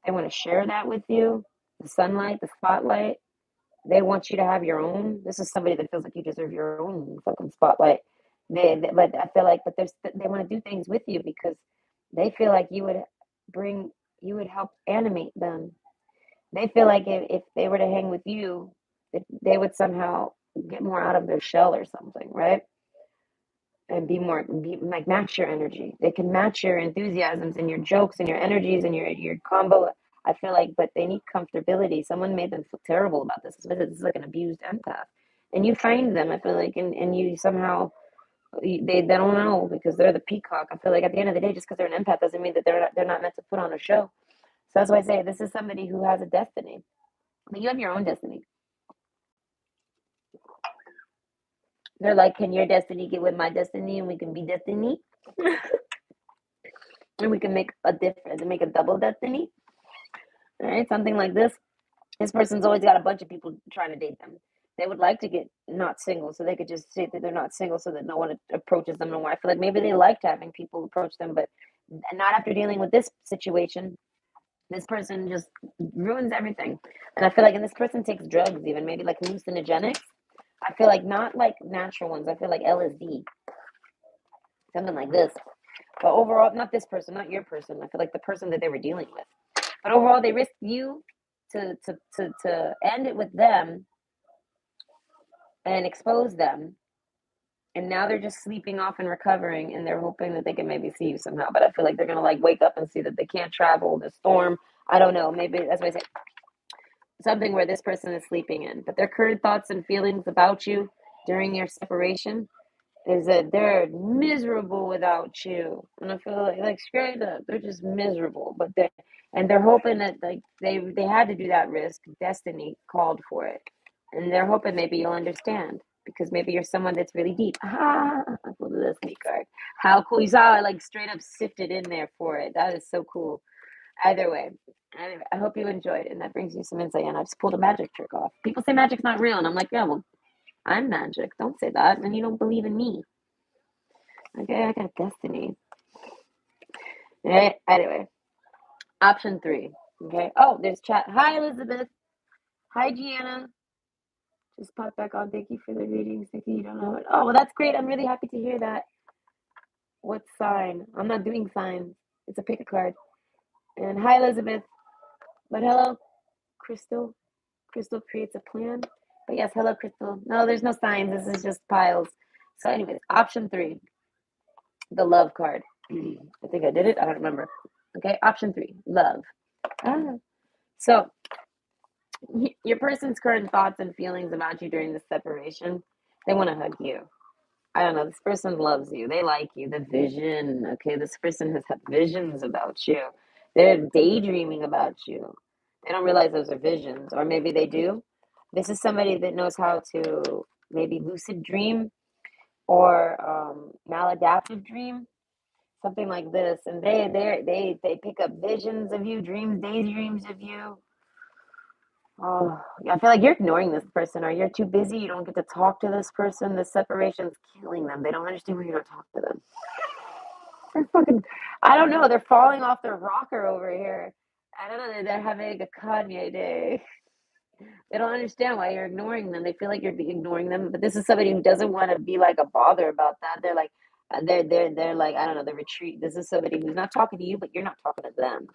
They want to share that with you. The sunlight, the spotlight. They want you to have your own. This is somebody that feels like you deserve your own fucking spotlight. But I feel like, but they want to do things with you because they feel like you would help animate them. They feel like if they were to hang with you, they would somehow get more out of their shell or something, right? And be like match your energy. They can match your enthusiasms and your jokes and your energies and your combo. I feel like, but they need comfortability. Someone made them feel terrible about this. This is like an abused empath. And you find them, I feel like, and you somehow, they don't know because they're the peacock. I feel like at the end of the day, just because they're an empath doesn't mean that they're not meant to put on a show. So that's why I say this is somebody who has a destiny. But you have your own destiny. They're like, can your destiny get with my destiny and we can be destiny? And we can make a difference and make a double destiny. All right, something like this. This person's always got a bunch of people trying to date them. They would like to get not single so they could just say that they're not single so that no one approaches them no more. I feel like maybe they liked having people approach them, but not after dealing with this situation. This person just ruins everything. And I feel like, and this person takes drugs, even maybe like hallucinogenics. I feel like not like natural ones. I feel like LSD, something like this. But overall, not this person, not your person. I feel like the person that they were dealing with. But overall, they risked you to end it with them and expose them. And now they're just sleeping off and recovering, and they're hoping that they can maybe see you somehow. But I feel like they're gonna like wake up and see that they can't travel, the storm. I don't know. Maybe that's why I say something where this person is sleeping in. But their current thoughts and feelings about you during your separation is that they're miserable without you. And I feel like straight up, they're just miserable. But they're hoping that like they had to do that risk. Destiny called for it. And they're hoping maybe you'll understand. Because maybe you're someone that's really deep. Ah, I pulled the destiny card. How cool. You saw I like straight up sifted in there for it. That is so cool. Either way. Anyway, I hope you enjoyed it and that brings you some insight. And I just pulled a magic trick off. People say magic's not real. And I'm like, yeah, well, I'm magic. Don't say that. And you don't believe in me. Okay, I got destiny. All right, anyway. Option 3. Okay. Oh, there's chat. Hi, Elizabeth. Hi, Gianna. Just popped back on. Thank you for the readings. Thank you. You don't know it. Oh, well, that's great. I'm really happy to hear that. What sign? I'm not doing signs. It's a pick a card. And hi, Elizabeth. But hello, Crystal. Crystal creates a plan. But yes, hello, Crystal. No, there's no signs. This is just piles. So, anyways, option 3, the love card. I think I did it. I don't remember. Okay, option 3, love. Ah. So, your person's current thoughts and feelings about you during the separation, they want to hug you. I don't know. This person loves you. They like you. The vision. Okay, this person has had visions about you. They're daydreaming about you. They don't realize those are visions, or maybe they do. This is somebody that knows how to maybe lucid dream or maladaptive dream, something like this. And they pick up visions of you, dreams, daydreams of you. Oh, yeah, I feel like you're ignoring this person, or you're too busy. You don't get to talk to this person. The separation's killing them. They don't understand why you don't talk to them. They're fucking, I don't know. They're falling off their rocker over here. I don't know. They're having a Kanye day. They don't understand why you're ignoring them. They feel like you're ignoring them. But this is somebody who doesn't want to be like a bother about that. They're like, they're like, I don't know, the retreat. This is somebody who's not talking to you, but you're not talking to them.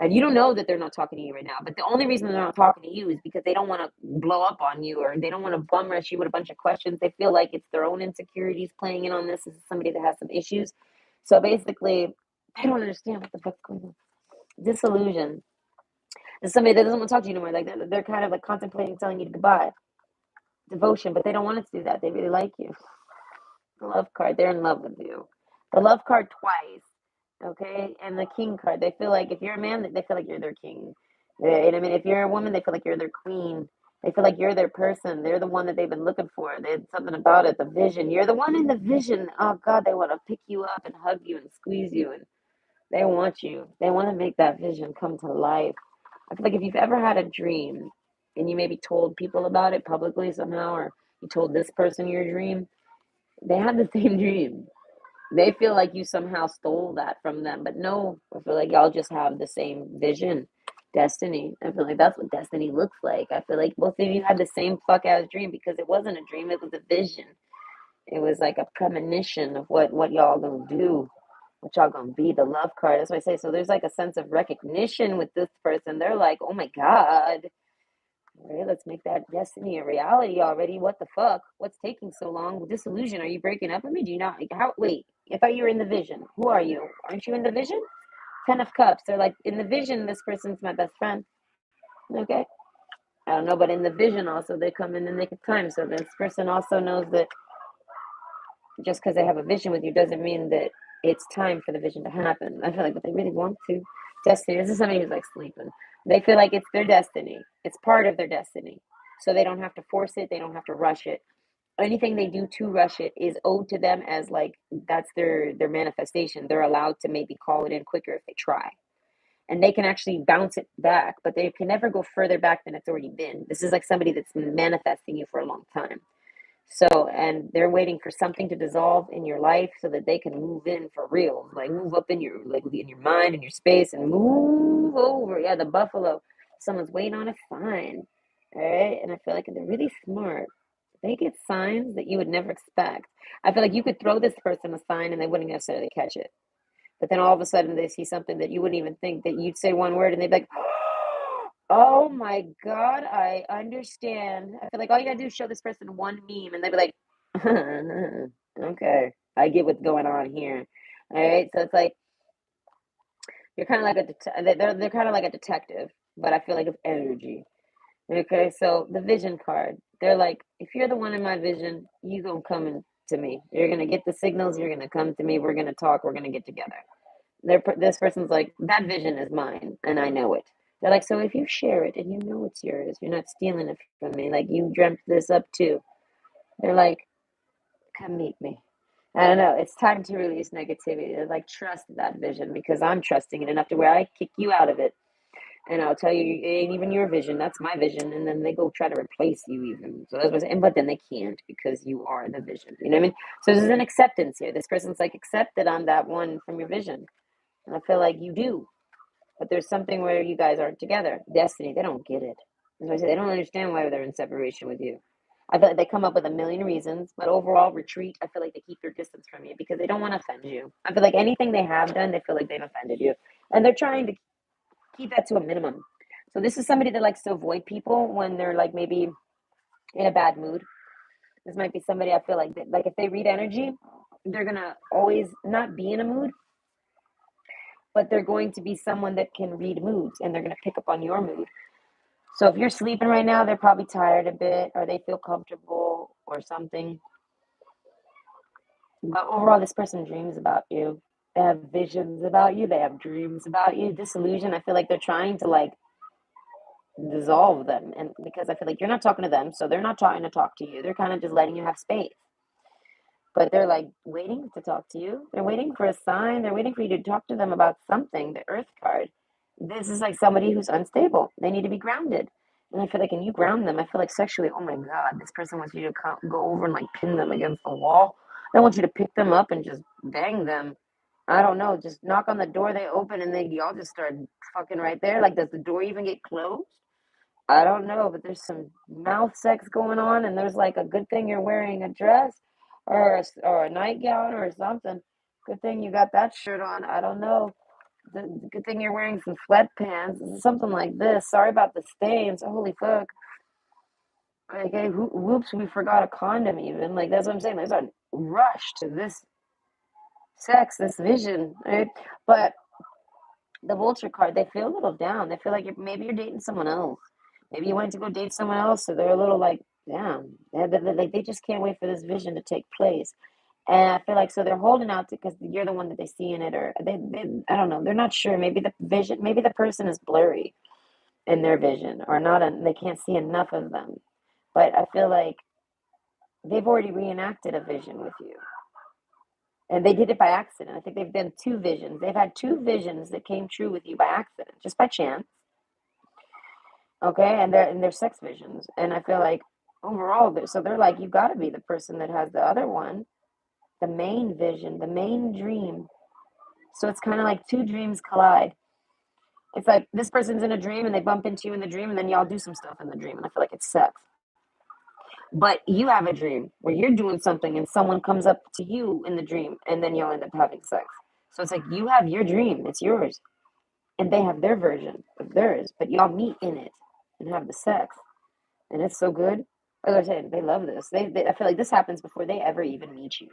And you don't know that they're not talking to you right now. But the only reason they're not talking to you is because they don't want to blow up on you, or they don't want to bum rush you with a bunch of questions. They feel like it's their own insecurities playing in on this. This is somebody that has some issues. So basically, they don't understand what the fuck's going on. Disillusion. There's somebody that doesn't want to talk to you anymore. Like they're kind of like contemplating telling you goodbye. Devotion, but they don't want to do that. They really like you. The love card, they're in love with you. The love card twice, okay? And the king card, they feel like if you're a man, they feel like you're their king. And I mean, if you're a woman, they feel like you're their queen. They feel like you're their person. They're the one that they've been looking for. There's something about it, the vision. You're the one in the vision. Oh God, they want to pick you up and hug you and squeeze you, and they want you. They want to make that vision come to life. I feel like if you've ever had a dream and you maybe told people about it publicly somehow, or you told this person your dream, they had the same dream. They feel like you somehow stole that from them. But no, I feel like y'all just have the same vision. Destiny. I feel like that's what destiny looks like. I feel like both of you had the same fuck ass dream because it wasn't a dream, it was a vision. It was like a premonition of what y'all gonna do, what y'all gonna be. The love card. That's what I say. So there's like a sense of recognition with this person. They're like, oh my God. All right, let's make that destiny a reality already. What the fuck? What's taking so long? Disillusion. Are you breaking up with me? Do you not? How? Wait. I thought you were in the vision. Who are you? Aren't you in the vision? Ten of Cups. They're like, in the vision, this person's my best friend. Okay. I don't know, but in the vision also, they come in the nick of time. So this person also knows that just because they have a vision with you doesn't mean that it's time for the vision to happen. I feel like, but they really want to. Destiny. This is somebody who's like sleeping. They feel like it's their destiny. It's part of their destiny. So they don't have to force it. They don't have to rush it. Anything they do to rush it is owed to them as like that's their manifestation. They're allowed to maybe call it in quicker if they try. And they can actually bounce it back, but they can never go further back than it's already been. This is like somebody that's been manifesting you for a long time. So, and they're waiting for something to dissolve in your life so that they can move in for real, like move up in your like in your mind and your space and move over. Yeah, the buffalo. Someone's waiting on a sign. All right, and I feel like they're really smart. They get signs that you would never expect. I feel like you could throw this person a sign and they wouldn't necessarily catch it. But then all of a sudden they see something that you wouldn't even think that you'd say one word and they'd be like, oh my God, I understand. I feel like all you gotta do is show this person one meme and they'd be like, okay, I get what's going on here. All right, so it's like you're kind of like they're kind of like a detective, but I feel like it's energy. Okay, so the vision card, they're like, if you're the one in my vision, you gonna come in to me. You're gonna get the signals. You're gonna come to me. We're gonna talk. We're gonna get together. This person's like, that vision is mine and I know it. They're like, so if you share it and you know it's yours, you're not stealing it from me. Like you dreamt this up too. They're like, come meet me. I don't know. It's time to release negativity. They're like, trust that vision because I'm trusting it enough to where I kick you out of it. And I'll tell you, it ain't even your vision. That's my vision. And then they go try to replace you even. So that's what I'm saying. But then they can't because you are the vision. You know what I mean? So there's an acceptance here. This person's like accepted on that one from your vision. And I feel like you do. But there's something where you guys aren't together. Destiny, they don't get it. As I say, they don't understand why they're in separation with you. I feel like they come up with a million reasons, but overall, retreat, I feel like they keep their distance from you because they don't want to offend you. I feel like anything they have done, they feel like they've offended you. And they're trying to keep that to a minimum. So this is somebody that likes to avoid people when they're like maybe in a bad mood. This might be somebody I feel like if they read energy, they're gonna always not be in a mood, but they're going to be someone that can read moods and they're going to pick up on your mood. So if you're sleeping right now, they're probably tired a bit or they feel comfortable or something. But overall, this person dreams about you. They have visions about you. They have dreams about you. Disillusion, I feel like they're trying to like dissolve them. And because I feel like you're not talking to them, so they're not trying to talk to you. They're kind of just letting you have space. But they're like waiting to talk to you. They're waiting for a sign. They're waiting for you to talk to them about something. The Earth card. This is like somebody who's unstable. They need to be grounded. And I feel like, when you ground them, I feel like sexually, oh my God, this person wants you to go over and like pin them against the wall. They want you to pick them up and just bang them. I don't know, just knock on the door, they open, and then y'all just start fucking right there. Like, does the door even get closed? I don't know, but there's some mouth sex going on, and there's like a good thing you're wearing a dress or a nightgown or something. Good thing you got that shirt on. I don't know. The good thing you're wearing some sweatpants, something like this. Sorry about the stains. Holy fuck. Okay, whoops, we forgot a condom even. Like, that's what I'm saying. There's a rush to this sex, this vision, right? But the vulture card, they feel a little down. They feel like maybe you're dating someone else. Maybe you wanted to go date someone else, so they're a little like, damn. Like they just can't wait for this vision to take place. And I feel like so they're holding out because you're the one that they see in it, or they I don't know, they're not sure. Maybe the vision, maybe the person is blurry in their vision, or not, they can't see enough of them. But I feel like they've already reenacted a vision with you. And they did it by accident. I think they've done two visions. They've had two visions that came true with you by accident, just by chance. Okay, and they're sex visions. And I feel like overall, so they're like, you got to be the person that has the other one, the main vision, the main dream. So it's kind of like two dreams collide. It's like this person's in a dream and they bump into you in the dream, and then y'all do some stuff in the dream. And I feel like it's sex. But you have a dream where you're doing something and someone comes up to you in the dream, and then y'all end up having sex. So it's like you have your dream, it's yours, and they have their version of theirs, but y'all meet in it and have the sex, and it's so good. As I said, they love this. I feel like this happens before they ever even meet you,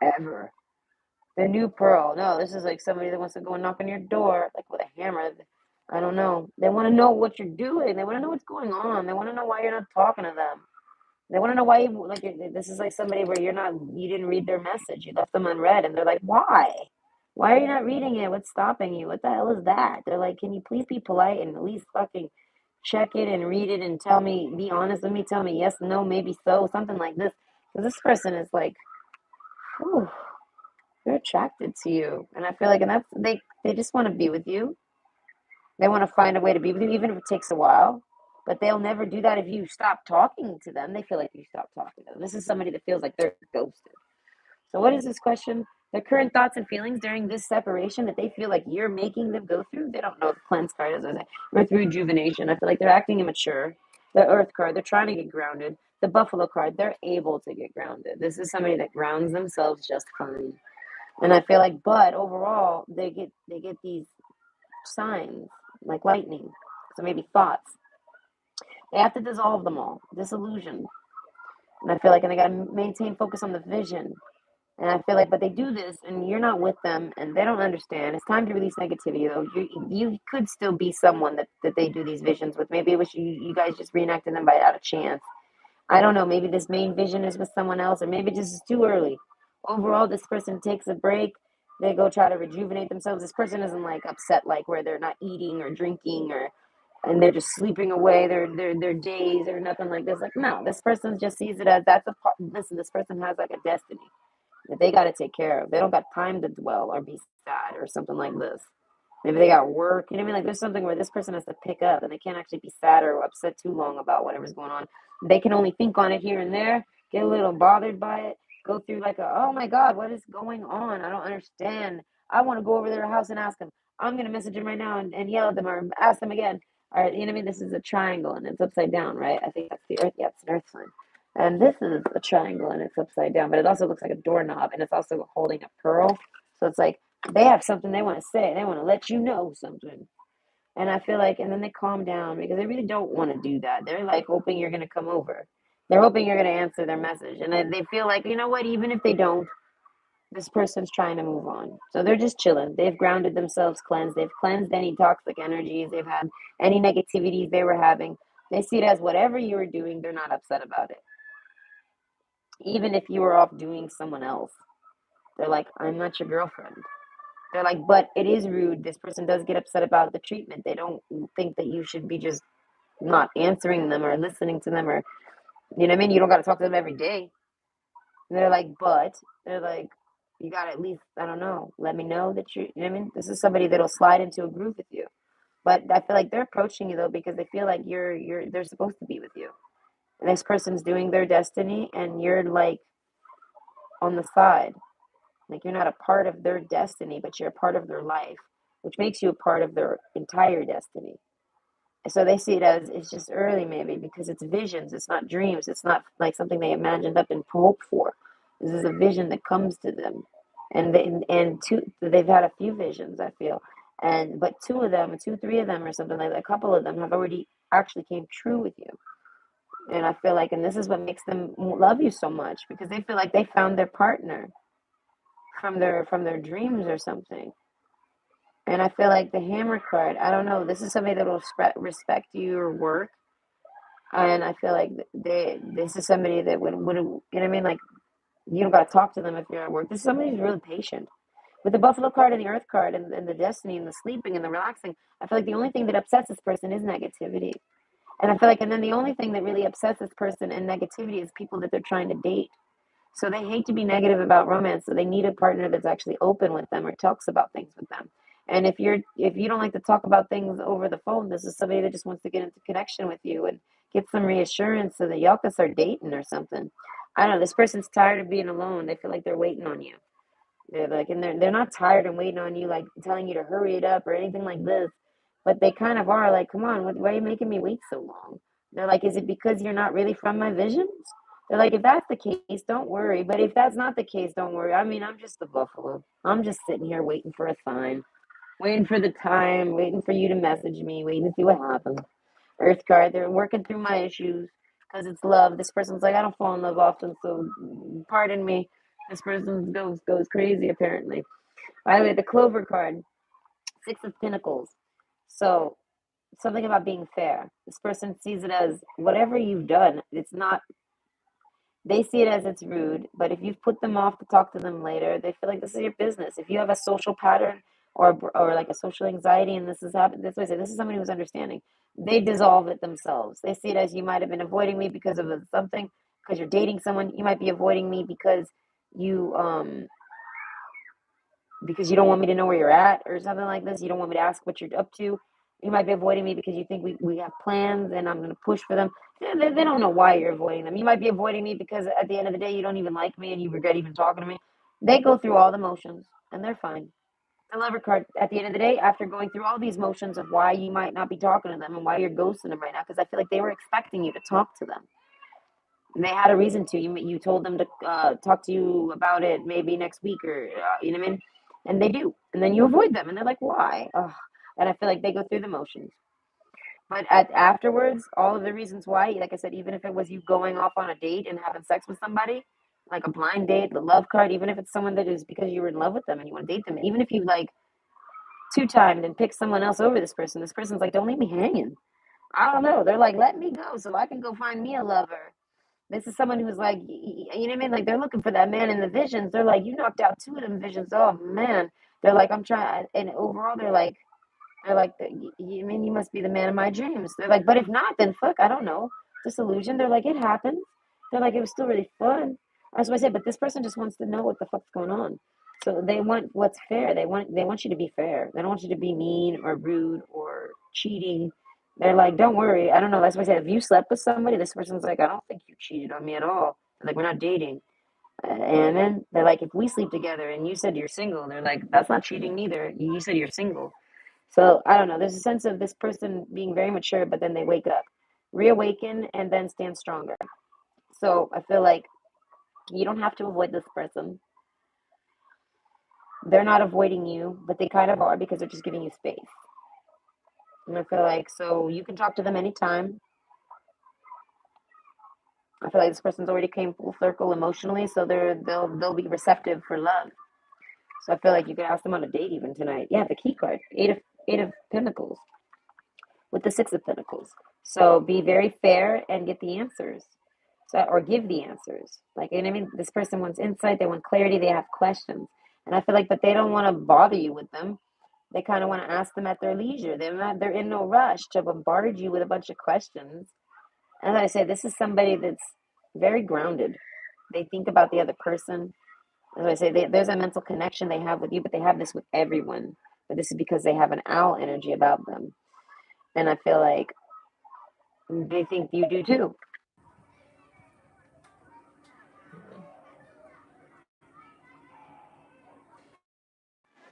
ever. The new pearl. No, this is like somebody that wants to go and knock on your door, like with a hammer. I don't know. They want to know what you're doing. They want to know what's going on. They want to know why you're not talking to them. They want to know why you like. This is like somebody where you didn't read their message. You left them unread, and they're like, why? Why are you not reading it? What's stopping you? What the hell is that? They're like, can you please be polite and at least fucking check it and read it and tell me, be honest with me, tell me yes, no, maybe so, something like this. Because this person is like, whew, they're attracted to you, and I feel like, and that's they just want to be with you. They want to find a way to be with you, even if it takes a while. But they'll never do that if you stop talking to them. They feel like you stop talking to them. This is somebody that feels like they're ghosted. So, what is this question? Their current thoughts and feelings during this separation that they feel like you're making them go through. They don't know the cleanse card is. Earth rejuvenation. I feel like they're acting immature. The Earth card, they're trying to get grounded. The Buffalo card, they're able to get grounded. This is somebody that grounds themselves just fine. And I feel like, but overall, they get these signs like lightning. So maybe thoughts. They have to dissolve them all. Disillusion. And I feel like, and they got to maintain focus on the vision. And I feel like, but they do this, and you're not with them, and they don't understand. It's time to release negativity, though. You could still be someone that they do these visions with. Maybe it was you guys just reenacted them by out of chance. I don't know. Maybe this main vision is with someone else, or maybe this is too early. Overall, this person takes a break. They go try to rejuvenate themselves. This person isn't like upset, like where they're not eating or drinking or and they're just sleeping away their days or nothing like this. Like no, this person just sees it as that's a part. Listen, this person has like a destiny that they got to take care of. They don't got time to dwell or be sad or something like this. Maybe they got work. You know what I mean? Like there's something where this person has to pick up and they can't actually be sad or upset too long about whatever's going on. They can only think on it here and there, get a little bothered by it, go through like a, oh my God, what is going on? I don't understand. I want to go over to their house and ask them. I'm going to message them right now and yell at them or ask them again. All right, you know what I mean? This is a triangle and it's upside down, right? I think that's the earth. Yeah, it's an earth sign. And this is a triangle and it's upside down, but it also looks like a doorknob and it's also holding a pearl. So it's like they have something they want to say. They want to let you know something. And I feel like, and then they calm down because they really don't want to do that. They're like hoping you're going to come over. They're hoping you're going to answer their message. And they feel like, you know what, even if they don't, this person's trying to move on. So they're just chilling. They've grounded themselves, cleansed. They've cleansed any toxic energies they've had, any negativities they were having. They see it as whatever you were doing, they're not upset about it. Even if you were off doing someone else, they're like, I'm not your girlfriend. They're like, but it is rude. This person does get upset about the treatment. They don't think that you should be just not answering them or listening to them or, you know what I mean? You don't got to talk to them every day. And they're like, but they're like, you got to at least, I don't know, let me know that you know what I mean? This is somebody that'll slide into a groove with you. But I feel like they're approaching you though because they feel like they're supposed to be with you. And this person's doing their destiny and you're like on the side. Like you're not a part of their destiny, but you're a part of their life, which makes you a part of their entire destiny. So they see it as it's just early, maybe because it's visions, it's not dreams, it's not like something they imagined up and hoped for. This is a vision that comes to them, and they've had a few visions, I feel, and but three of them, or something like that, a couple of them have already actually came true with you. And I feel like, and this is what makes them love you so much because they feel like they found their partner from their dreams or something. And I feel like the hammer card, I don't know, this is somebody that will respect your work. And I feel like this is somebody that would, you know what I mean? Like, you don't got to talk to them if you're at work. This is somebody who's really patient. With the Buffalo card and the Earth card and the Destiny and the sleeping and the relaxing, I feel like the only thing that upsets this person is negativity. And I feel like, and then the only thing that really upsets this person in negativity is people that they're trying to date. So they hate to be negative about romance, so they need a partner that's actually open with them or talks about things with them. And if you don't like to talk about things over the phone, this is somebody that just wants to get into connection with you and get some reassurance so that y'all can start dating or something. I don't know. This person's tired of being alone. They feel like they're waiting on you. They're like, and they're not tired and waiting on you, like telling you to hurry it up or anything like this. But they kind of are like, come on, why are you making me wait so long? They're like, is it because you're not really from my visions? They're like, if that's the case, don't worry. But if that's not the case, don't worry. I mean, I'm just the buffalo. I'm just sitting here waiting for a sign, waiting for the time, waiting for you to message me, waiting to see what happens. Earth card, they're working through my issues because it's love. This person's like, I don't fall in love often, so pardon me. This person goes crazy apparently. By the way, the Clover card, Six of Pentacles. So something about being fair. This person sees it as whatever you've done. It's not. They see it as it's rude, but if you've put them off to talk to them later, they feel like this is your business. If you have a social pattern or like a social anxiety, and this is happening, this way, this is somebody who's understanding. They dissolve it themselves. They see it as you might have been avoiding me because of something, because you're dating someone. You might be avoiding me you um because you don't want me to know where you're at or something like this. You don't want me to ask what you're up to. You might be avoiding me because you think we have plans and I'm going to push for them. They don't know why you're avoiding them. You might be avoiding me because at the end of the day, you don't even like me and you regret even talking to me. They go through all the motions and they're fine. The Lover card, at the end of the day, after going through all these motions of why you might not be talking to them and why you're ghosting them right now, because I feel like they were expecting you to talk to them. They had a reason to. You told them to talk to you about it maybe next week or you know what I mean, and they do, and then you avoid them, and they're like, why? Ugh. And I feel like they go through the motions, but afterwards, all of the reasons why, like I said, even if it was you going off on a date and having sex with somebody, like a blind date, the love card, even if it's someone that is because you were in love with them and you want to date them, even if you like two-timed and pick someone else over this person's like, don't leave me hanging. I don't know. They're like, let me go so I can go find me a lover. This is someone who's like, you know what I mean? Like they're looking for that man in the visions. They're like, you knocked out two of them visions. Oh man. They're like, I'm trying. And overall, they're like, you mean you must be the man of my dreams? They're like, but if not, then fuck, I don't know. Disillusion. They're like, it happens. They're like, it was still really fun. That's what I said. But this person just wants to know what the fuck's going on. So they want what's fair. They want you to be fair. They don't want you to be mean or rude or cheating. They're like, don't worry. I don't know. That's why I said, if you slept with somebody, this person's like, I don't think you cheated on me at all. They're like, we're not dating. And then they're like, if we sleep together and you said you're single, they're like, that's not cheating neither. You said you're single. So I don't know. There's a sense of this person being very mature, but then they wake up, reawaken, and then stand stronger. So I feel like you don't have to avoid this person. They're not avoiding you, but they kind of are because they're just giving you space. And I feel like so you can talk to them anytime. I feel like this person's already came full circle emotionally, so they'll be receptive for love. So I feel like you could ask them on a date even tonight. Yeah, the key card, eight of Pentacles with the Six of Pentacles. So be very fair and get the answers. So or give the answers. Like you know what I mean, this person wants insight, they want clarity, they have questions. And I feel like but they don't want to bother you with them. They kind of want to ask them at their leisure. They're in no rush to bombard you with a bunch of questions. As I say, this is somebody that's very grounded. They think about the other person. As I say, there's a mental connection they have with you, but they have this with everyone. But this is because they have an owl energy about them. And I feel like they think you do too.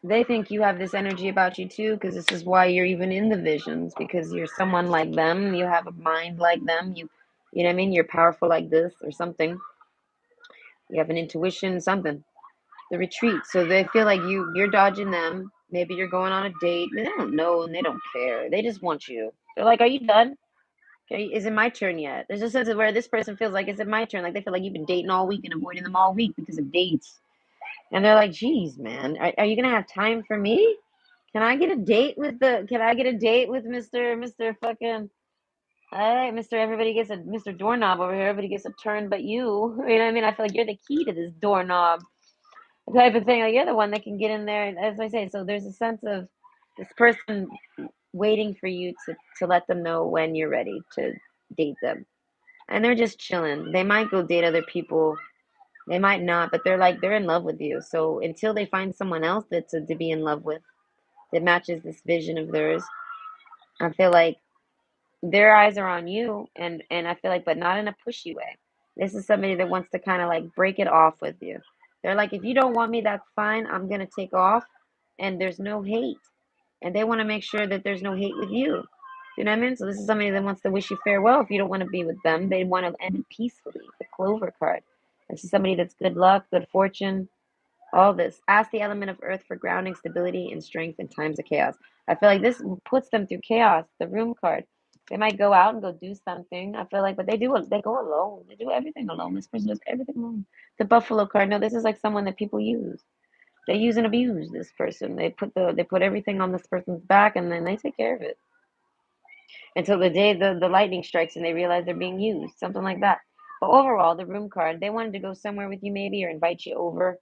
They think you have this energy about you too, because this is why you're even in the visions, because you're someone like them, you have a mind like them, you know what I mean? You're powerful like this or something. You have an intuition, something. The retreat. So they feel like you're dodging them. Maybe you're going on a date. They don't know and they don't care. They just want you. They're like, "Are you done? Okay, is it my turn yet?" There's a sense of where this person feels like, "Is it my turn?" Like they feel like you've been dating all week and avoiding them all week because of dates. And they're like, "Geez, man, are you gonna have time for me? Can I get a date with the? Can I get a date with Mister fucking? All right, Mister. Everybody gets a Mister Doorknob over here. Everybody gets a turn, but you. You know what I mean? I feel like you're the key to this doorknob type of thing. Like you're the one that can get in there. As I say, so there's a sense of this person waiting for you to let them know when you're ready to date them, and they're just chilling. They might go date other people. They might not, but they're in love with you. So until they find someone else that's to be in love with that matches this vision of theirs, I feel like their eyes are on you, and I feel like, but not in a pushy way. This is somebody that wants to kind of like break it off with you. They're like, if you don't want me, that's fine. I'm gonna take off, and there's no hate, and they want to make sure that there's no hate with you. You know what I mean? So this is somebody that wants to wish you farewell. If you don't want to be with them, they want to end it peacefully. The Clover card. This is somebody that's good luck, good fortune, all this. Ask the element of earth for grounding, stability, and strength in times of chaos. I feel like this puts them through chaos. The Room card. They might go out and go do something. I feel like, but they go alone. They do everything alone. This person does everything alone. The Buffalo card. No, this is like someone that people use. They use and abuse this person. They put everything on this person's back, and then they take care of it until the day the lightning strikes and they realize they're being used, something like that. But overall, the room card, they wanted to go somewhere with you maybe or invite you over.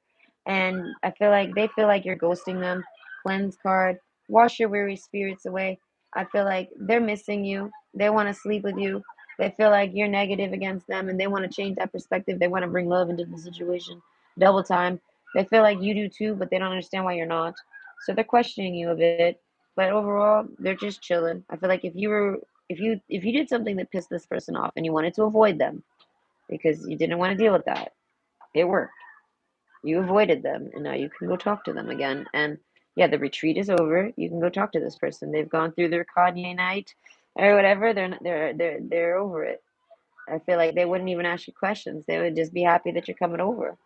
And I feel like they feel like you're ghosting them. Cleanse card, wash your weary spirits away. I feel like they're missing you. They want to sleep with you. They feel like you're negative against them and they want to change that perspective. They want to bring love into the situation. Double time. They feel like you do too, but they don't understand why you're not. So they're questioning you a bit. But overall, they're just chilling. I feel like if you did something that pissed this person off and you wanted to avoid them because you didn't want to deal with that, it worked. You avoided them, and now you can go talk to them again. And yeah, the retreat is over. You can go talk to this person. They've gone through their Kanye night or whatever. They're over it. I feel like they wouldn't even ask you questions. They would just be happy that you're coming over.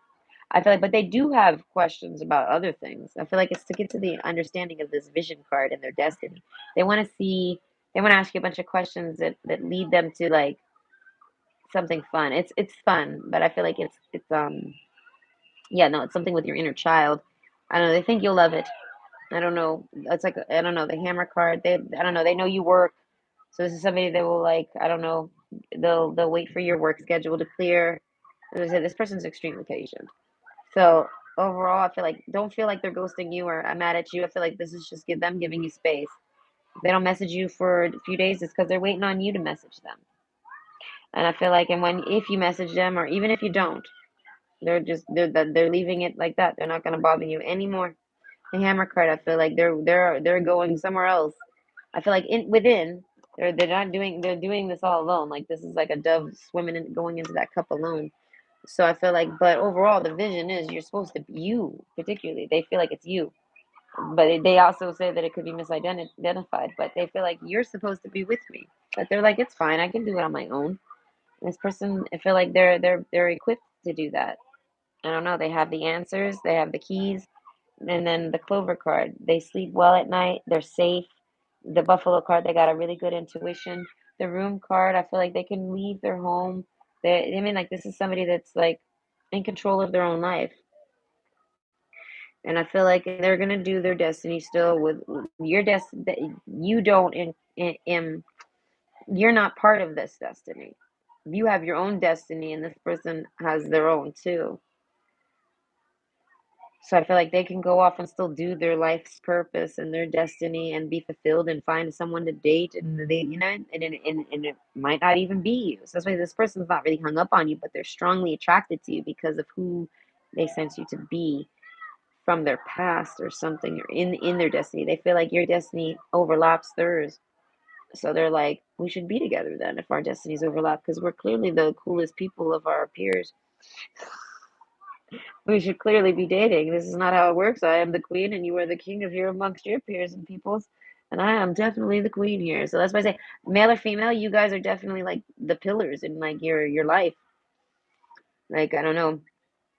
I feel like, but they do have questions about other things. I feel like it's to get to the understanding of this vision card and their destiny. They want to see, they want to ask you a bunch of questions that lead them to like something fun. It's fun, but I feel like it's yeah, no, it's something with your inner child. I don't know. They think you'll love it. I don't know. It's like I don't know the hammer card. I don't know. They know you work, so this is somebody that will like I don't know. They'll wait for your work schedule to clear. As I said, this person's extremely patient. So overall, I feel like don't feel like they're ghosting you or I'm mad at you. I feel like this is just give them giving you space. If they don't message you for a few days, it's because they're waiting on you to message them. And I feel like, and when if you message them or even if you don't, they're leaving it like that. They're not gonna bother you anymore. The hammer card, I feel like they're going somewhere else. I feel like in within they're not doing they're doing this all alone. Like this is like a dove swimming and going into that cup alone. So I feel like, but overall, the vision is you're supposed to be you, particularly. They feel like it's you. But they also say that it could be misidentified, but they feel like you're supposed to be with me. But they're like, it's fine, I can do it on my own. This person, I feel like they're equipped to do that. I don't know. They have the answers, they have the keys, and then the clover card. They sleep well at night. They're safe. The buffalo card. They got a really good intuition. The room card. I feel like they can leave their home. I mean, like this is somebody that's like in control of their own life, and I feel like they're gonna do their destiny still with your destiny. You don't in you're not part of this destiny. You have your own destiny, and this person has their own too. So I feel like they can go off and still do their life's purpose and their destiny and be fulfilled and find someone to date and they and it might not even be you. So that's why this person's not really hung up on you, but they're strongly attracted to you because of who they sense you to be from their past or something or in their destiny. They feel like your destiny overlaps theirs. So they're like, we should be together then if our destinies overlap because we're clearly the coolest people of our peers. We should clearly be dating. This is not how it works. I am the queen and you are the king if you're amongst your peers and peoples. And I am definitely the queen here. So that's why I say male or female, you guys are definitely like the pillars in like your life. Like I don't know.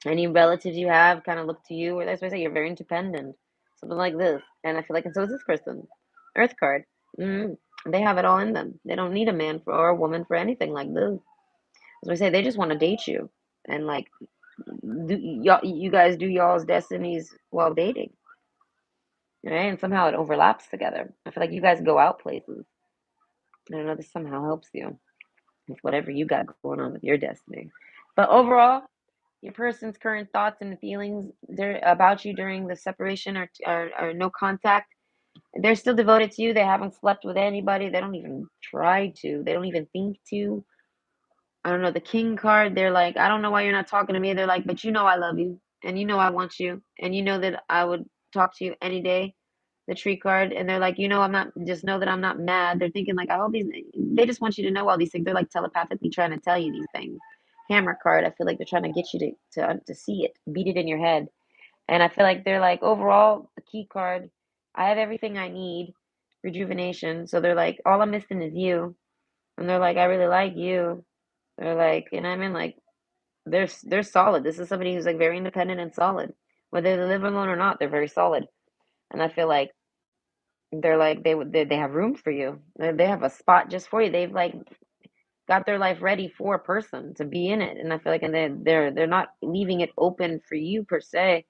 Any relatives you have kind of look to you, or that's why I say you're very independent. Something like this. And I feel like and so is this person. Earth card. hmm They have it all in them. They don't need a man for or a woman for anything like this. As I say, they just want to date you. And like you guys do y'all's destinies while dating, right? And somehow it overlaps together. I feel like you guys go out places. I don't know, this somehow helps you with whatever you got going on with your destiny. But overall, your person's current thoughts and feelings about you during the separation are no contact. They're still devoted to you. They haven't slept with anybody. They don't even try to. They don't even think to. I don't know, the king card, they're like, I don't know why you're not talking to me. They're like, but you know I love you and you know I want you and you know that I would talk to you any day. The tree card, and they're like, you know, I'm not just know that I'm not mad. They're thinking like, I hope they just want you to know all these things. They're like telepathically trying to tell you these things. Hammer card, I feel like they're trying to get you to see it, beat it in your head. And I feel like they're like, overall, the key card, I have everything I need, rejuvenation. So they're like, all I'm missing is you. And they're like, I really like you. They're like, and I mean, like, they're solid. This is somebody who's like very independent and solid. Whether they live alone or not, they're very solid. And I feel like They're like they have room for you. They have a spot just for you. They've like got their life ready for a person to be in it, and I feel like and they're not leaving it open for you per se,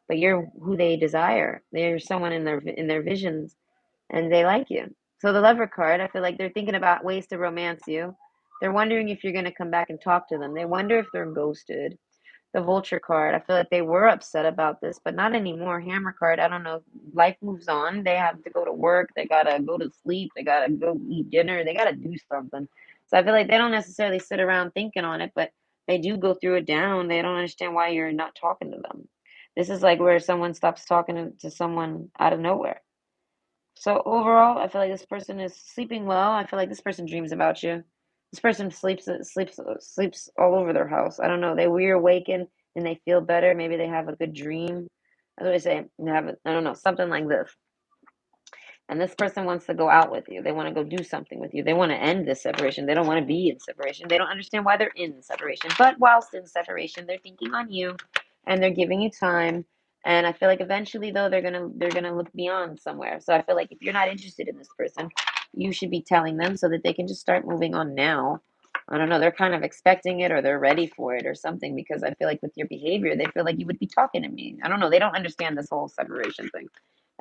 but you're who they desire. They're someone in their visions, and they like you. So the Lover card, I feel like they're thinking about ways to romance you. They're wondering if you're going to come back and talk to them. They wonder if they're ghosted. The Vulture card, I feel like they were upset about this, but not anymore. Hammer card, I don't know. Life moves on. They have to go to work. They gotta go to sleep. They gotta go eat dinner. They gotta do something. So I feel like they don't necessarily sit around thinking on it, but they do go through it down. They don't understand why you're not talking to them. This is like where someone stops talking to someone out of nowhere. So overall, I feel like this person is sleeping well. I feel like this person dreams about you. This person sleeps all over their house. I don't know. They reawaken and they feel better. Maybe they have a good dream. As I say, they have I don't know, something like this. And this person wants to go out with you. They want to go do something with you. They want to end this separation. They don't want to be in separation. They don't understand why they're in separation. But whilst in separation, they're thinking on you and they're giving you time. And I feel like eventually though they're gonna look beyond somewhere. So I feel like if you're not interested in this person, you should be telling them so that they can just start moving on now. I don't know, they're kind of expecting it or they're ready for it or something because I feel like with your behavior, they feel like you would be talking to me. I don't know, they don't understand this whole separation thing.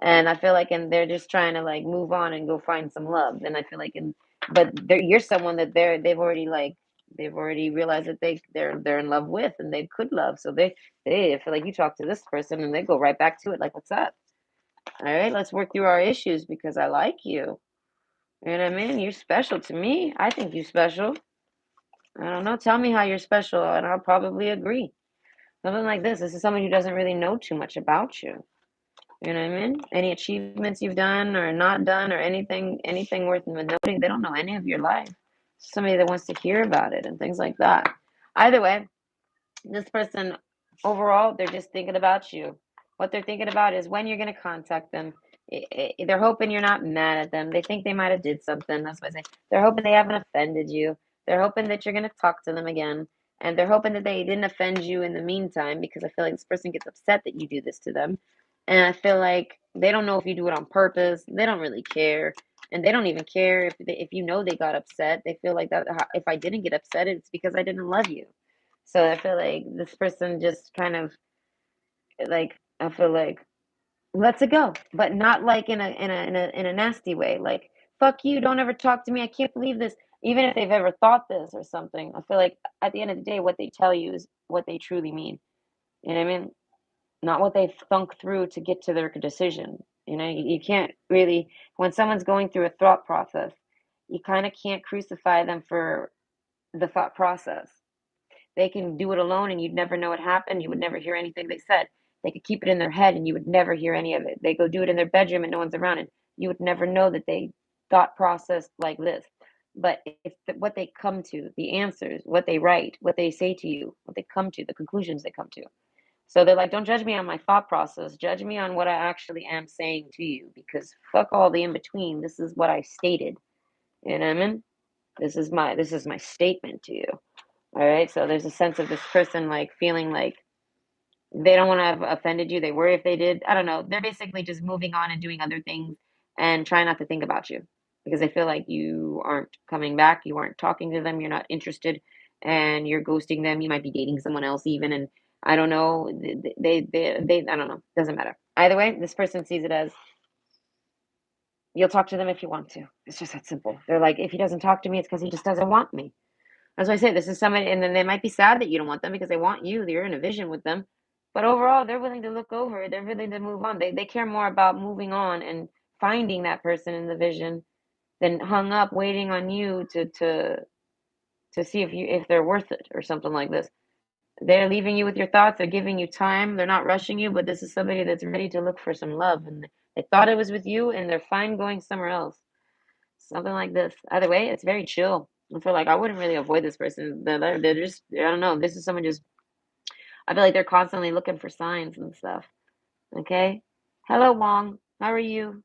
And I feel like and they're just trying to like move on and go find some love. And I feel like and but you're someone that they've already realized that they're in love with and they could love. So they feel like you talk to this person and they go right back to it like what's up? All right, let's work through our issues because I like you. You know what I mean? You're special to me. I think you're special. I don't know. Tell me how you're special and I'll probably agree. Something like this. This is someone who doesn't really know too much about you. You know what I mean? Any achievements you've done or not done or anything worth noting, they don't know any of your life. Somebody that wants to hear about it and things like that. Either way, this person overall, they're just thinking about you. What they're thinking about is when you're going to contact them. They're hoping you're not mad at them. They think they might have did something. That's what I say. They're hoping they haven't offended you. They're hoping that you're going to talk to them again. And they're hoping that they didn't offend you in the meantime because I feel like this person gets upset that you do this to them. And I feel like they don't know if you do it on purpose. They don't really care. And they don't even care if you know they got upset. They feel like that if I didn't get upset, it's because I didn't love you. So I feel like this person just kind of like I feel like lets it go, but not like in a nasty way. Like fuck you, don't ever talk to me. I can't believe this. Even if they've ever thought this or something, I feel like at the end of the day, what they tell you is what they truly mean. You know what I mean? Not what they thunk through to get to their decision. You know, you can't really when someone's going through a thought process, you kind of can't crucify them for the thought process. They can do it alone and you'd never know what happened. You would never hear anything they said. They could keep it in their head and you would never hear any of it. They go do it in their bedroom and no one's around and you would never know that they thought processed like this. But if what they come to, the answers, what they write, what they say to you, what they come to, the conclusions they come to. So they're like, don't judge me on my thought process. Judge me on what I actually am saying to you because fuck all the in between. This is what I stated. You know what I mean? This is my statement to you. All right. So there's a sense of this person like feeling like they don't want to have offended you. They worry if they did. I don't know. They're basically just moving on and doing other things and trying not to think about you because they feel like you aren't coming back. You aren't talking to them. You're not interested and you're ghosting them. You might be dating someone else even. And I don't know. I don't know. Doesn't matter. Either way, this person sees it as you'll talk to them if you want to. It's just that simple. They're like, if he doesn't talk to me, it's because he just doesn't want me. As I say, this is somebody, and then they might be sad that you don't want them because they want you. You're in a vision with them, but overall, they're willing to look over it. They're willing to move on. They care more about moving on and finding that person in the vision than hung up waiting on you to see if they're worth it or something like this. They're leaving you with your thoughts. They're giving you time. They're not rushing you, but this is somebody that's ready to look for some love, and they thought it was with you, and they're fine going somewhere else. Something like this. Either way, it's very chill. I feel like I wouldn't really avoid this person. They're just, I don't know. This is someone just, I feel like they're constantly looking for signs and stuff. Okay. Hello, Wong. How are you?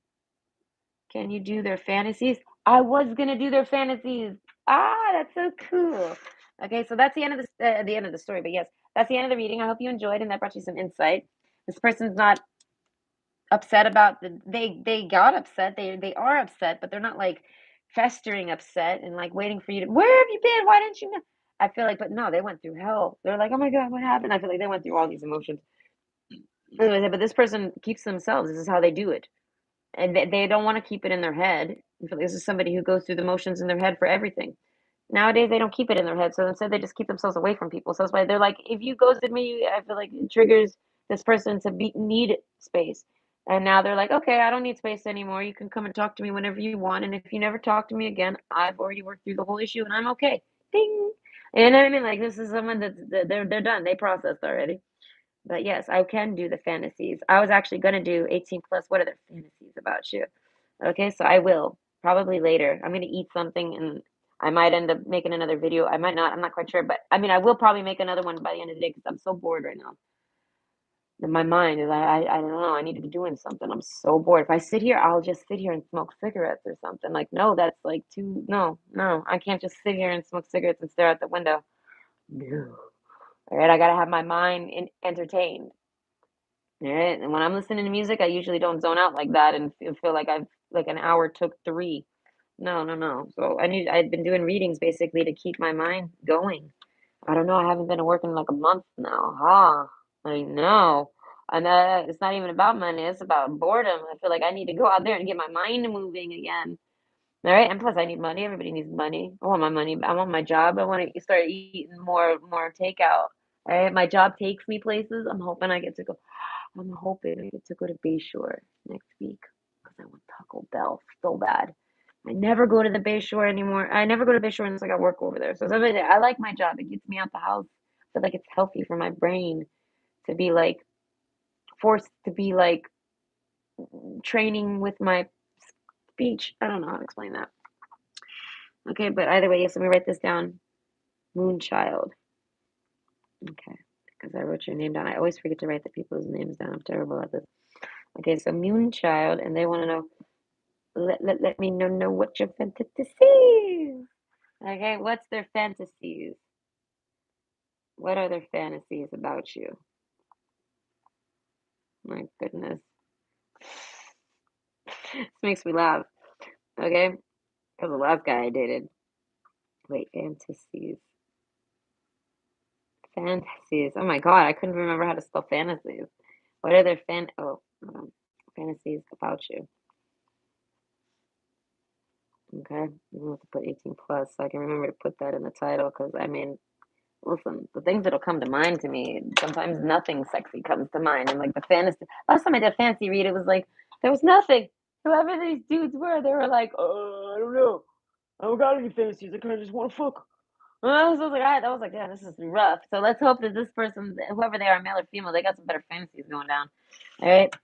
Can you do their fantasies? I was going to do their fantasies. Ah, that's so cool. Okay. So that's the end of the story. But yes, that's the end of the reading. I hope you enjoyed and that brought you some insight. This person's not upset about they got upset. They are upset, but they're not like festering upset and like waiting for you to, where have you been? Why didn't you know? I feel like, but no, they went through hell. They're like, oh my God, what happened? I feel like they went through all these emotions. But this person keeps themselves. This is how they do it. And they don't want to keep it in their head. I feel like this is somebody who goes through the motions in their head for everything. Nowadays, they don't keep it in their head, so instead they just keep themselves away from people. So that's why they're like, if you ghosted me, I feel like it triggers this person to need space. And now they're like, okay, I don't need space anymore. You can come and talk to me whenever you want. And if you never talk to me again, I've already worked through the whole issue and I'm okay. Ding. You know what I mean? Like this is someone they're done. They processed already. But yes, I can do the fantasies. I was actually gonna do 18 plus. What are the fantasies about you? Okay, so I will probably later. I'm gonna eat something and I might end up making another video. I might not. I'm not quite sure, but I mean, I will probably make another one by the end of the day because I'm so bored right now. And my mind is, I don't know. I need to be doing something. I'm so bored. If I sit here, I'll just sit here and smoke cigarettes or something. Like, no, that's like too. No, no, I can't just sit here and smoke cigarettes and stare out the window. No. All right, I gotta have my mind entertained. All right, and when I'm listening to music, I usually don't zone out like that and feel like I've like an hour took three. No, no, no. So I've been doing readings basically to keep my mind going. I don't know. I haven't been working like a month now. Huh. I know. And it's not even about money. It's about boredom. I feel like I need to go out there and get my mind moving again. All right. And plus, I need money. Everybody needs money. I want my money. I want my job. I want to start eating more takeout. All right. My job takes me places. I'm hoping I get to go. I'm hoping I get to go to Bayshore next week because I want Taco Bell so bad. I never go to the Bayshore anymore. I never go to Bayshore unless I got work over there. So I like my job. It gets me out the house. I feel like it's healthy for my brain to be like forced to be like training with my speech. I don't know how to explain that. Okay, but either way, yes, let me write this down. Moonchild. Okay, because I wrote your name down. I always forget to write the people's names down. I'm terrible at this. Okay, so Moonchild, and they want to know. Let me know what your fantasies. Okay, what's their fantasies? What are their fantasies about you? My goodness. This makes me laugh. Okay, because the last guy I dated. Wait, fantasies. Fantasies. Oh my God, I couldn't remember how to spell fantasies. What are their fantasies about you? Okay, I'm gonna have to put 18 plus so I can remember to put that in the title because I mean, listen, the things that'll come to mind to me, sometimes nothing sexy comes to mind. And like the fantasy, last time I did a fantasy read, it was like, there was nothing. Whoever these dudes were, they were like, oh, I don't know. I don't got any fantasies. I kind of just want to fuck. And I was like, all right, that was like, yeah, this is rough. So let's hope that this person, whoever they are, male or female, they got some better fantasies going down. All right.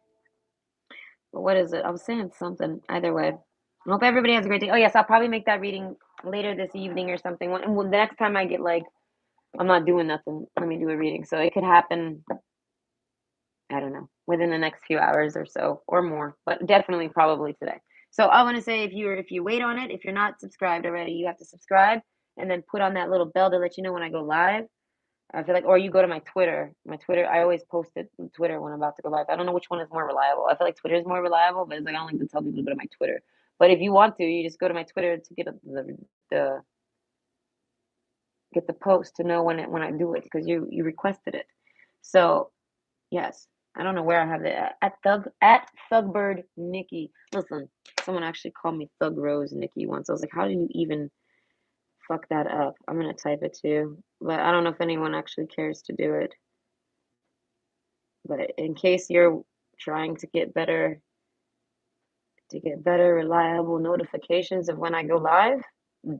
But what is it? I was saying something either way. I hope everybody has a great day. Oh, yes, I'll probably make that reading later this evening or something. The next time I get like, I'm not doing nothing. Let me do a reading. So it could happen, I don't know, within the next few hours or so or more, but definitely probably today. So I want to say if you wait on it, if you're not subscribed already, you have to subscribe and then put on that little bell to let you know when I go live. I feel like, or you go to my Twitter. My Twitter, I always post it on Twitter when I'm about to go live. I don't know which one is more reliable. I feel like Twitter is more reliable, but it's like I don't like to tell people to go to my Twitter. But if you want to, you just go to my Twitter to get the get the post to know when I do it because you requested it. So yes, I don't know where I have it at Thugbird Nikki. Listen, someone actually called me Thug Rose Nikki once. I was like, how do you even fuck that up? I'm gonna type it too, but I don't know if anyone actually cares to do it. But in case you're trying to get better, reliable notifications of when I go live,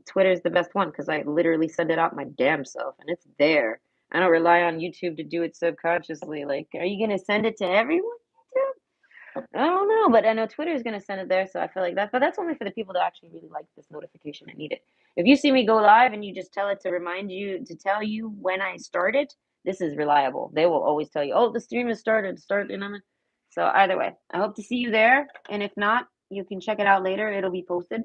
Twitter's the best one because I literally send it out my damn self and it's there. I don't rely on YouTube to do it subconsciously. Like, are you gonna send it to everyone? I don't know, but I know Twitter is gonna send it there, so I feel like that. But that's only for the people that actually really like this notification and need it. If you see me go live and you just tell it to remind you to tell you when I started, this is reliable. They will always tell you, "Oh, the stream has started." Start, you know. So either way, I hope to see you there, and if not, you can check it out later. It'll be posted,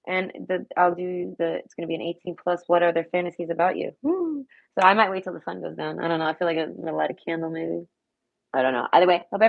and I'll do the. It's gonna be an 18 plus. What are their fantasies about you? Woo. So I might wait till the sun goes down. I don't know. I feel like I'm gonna light a candle, maybe. I don't know. Either way, hope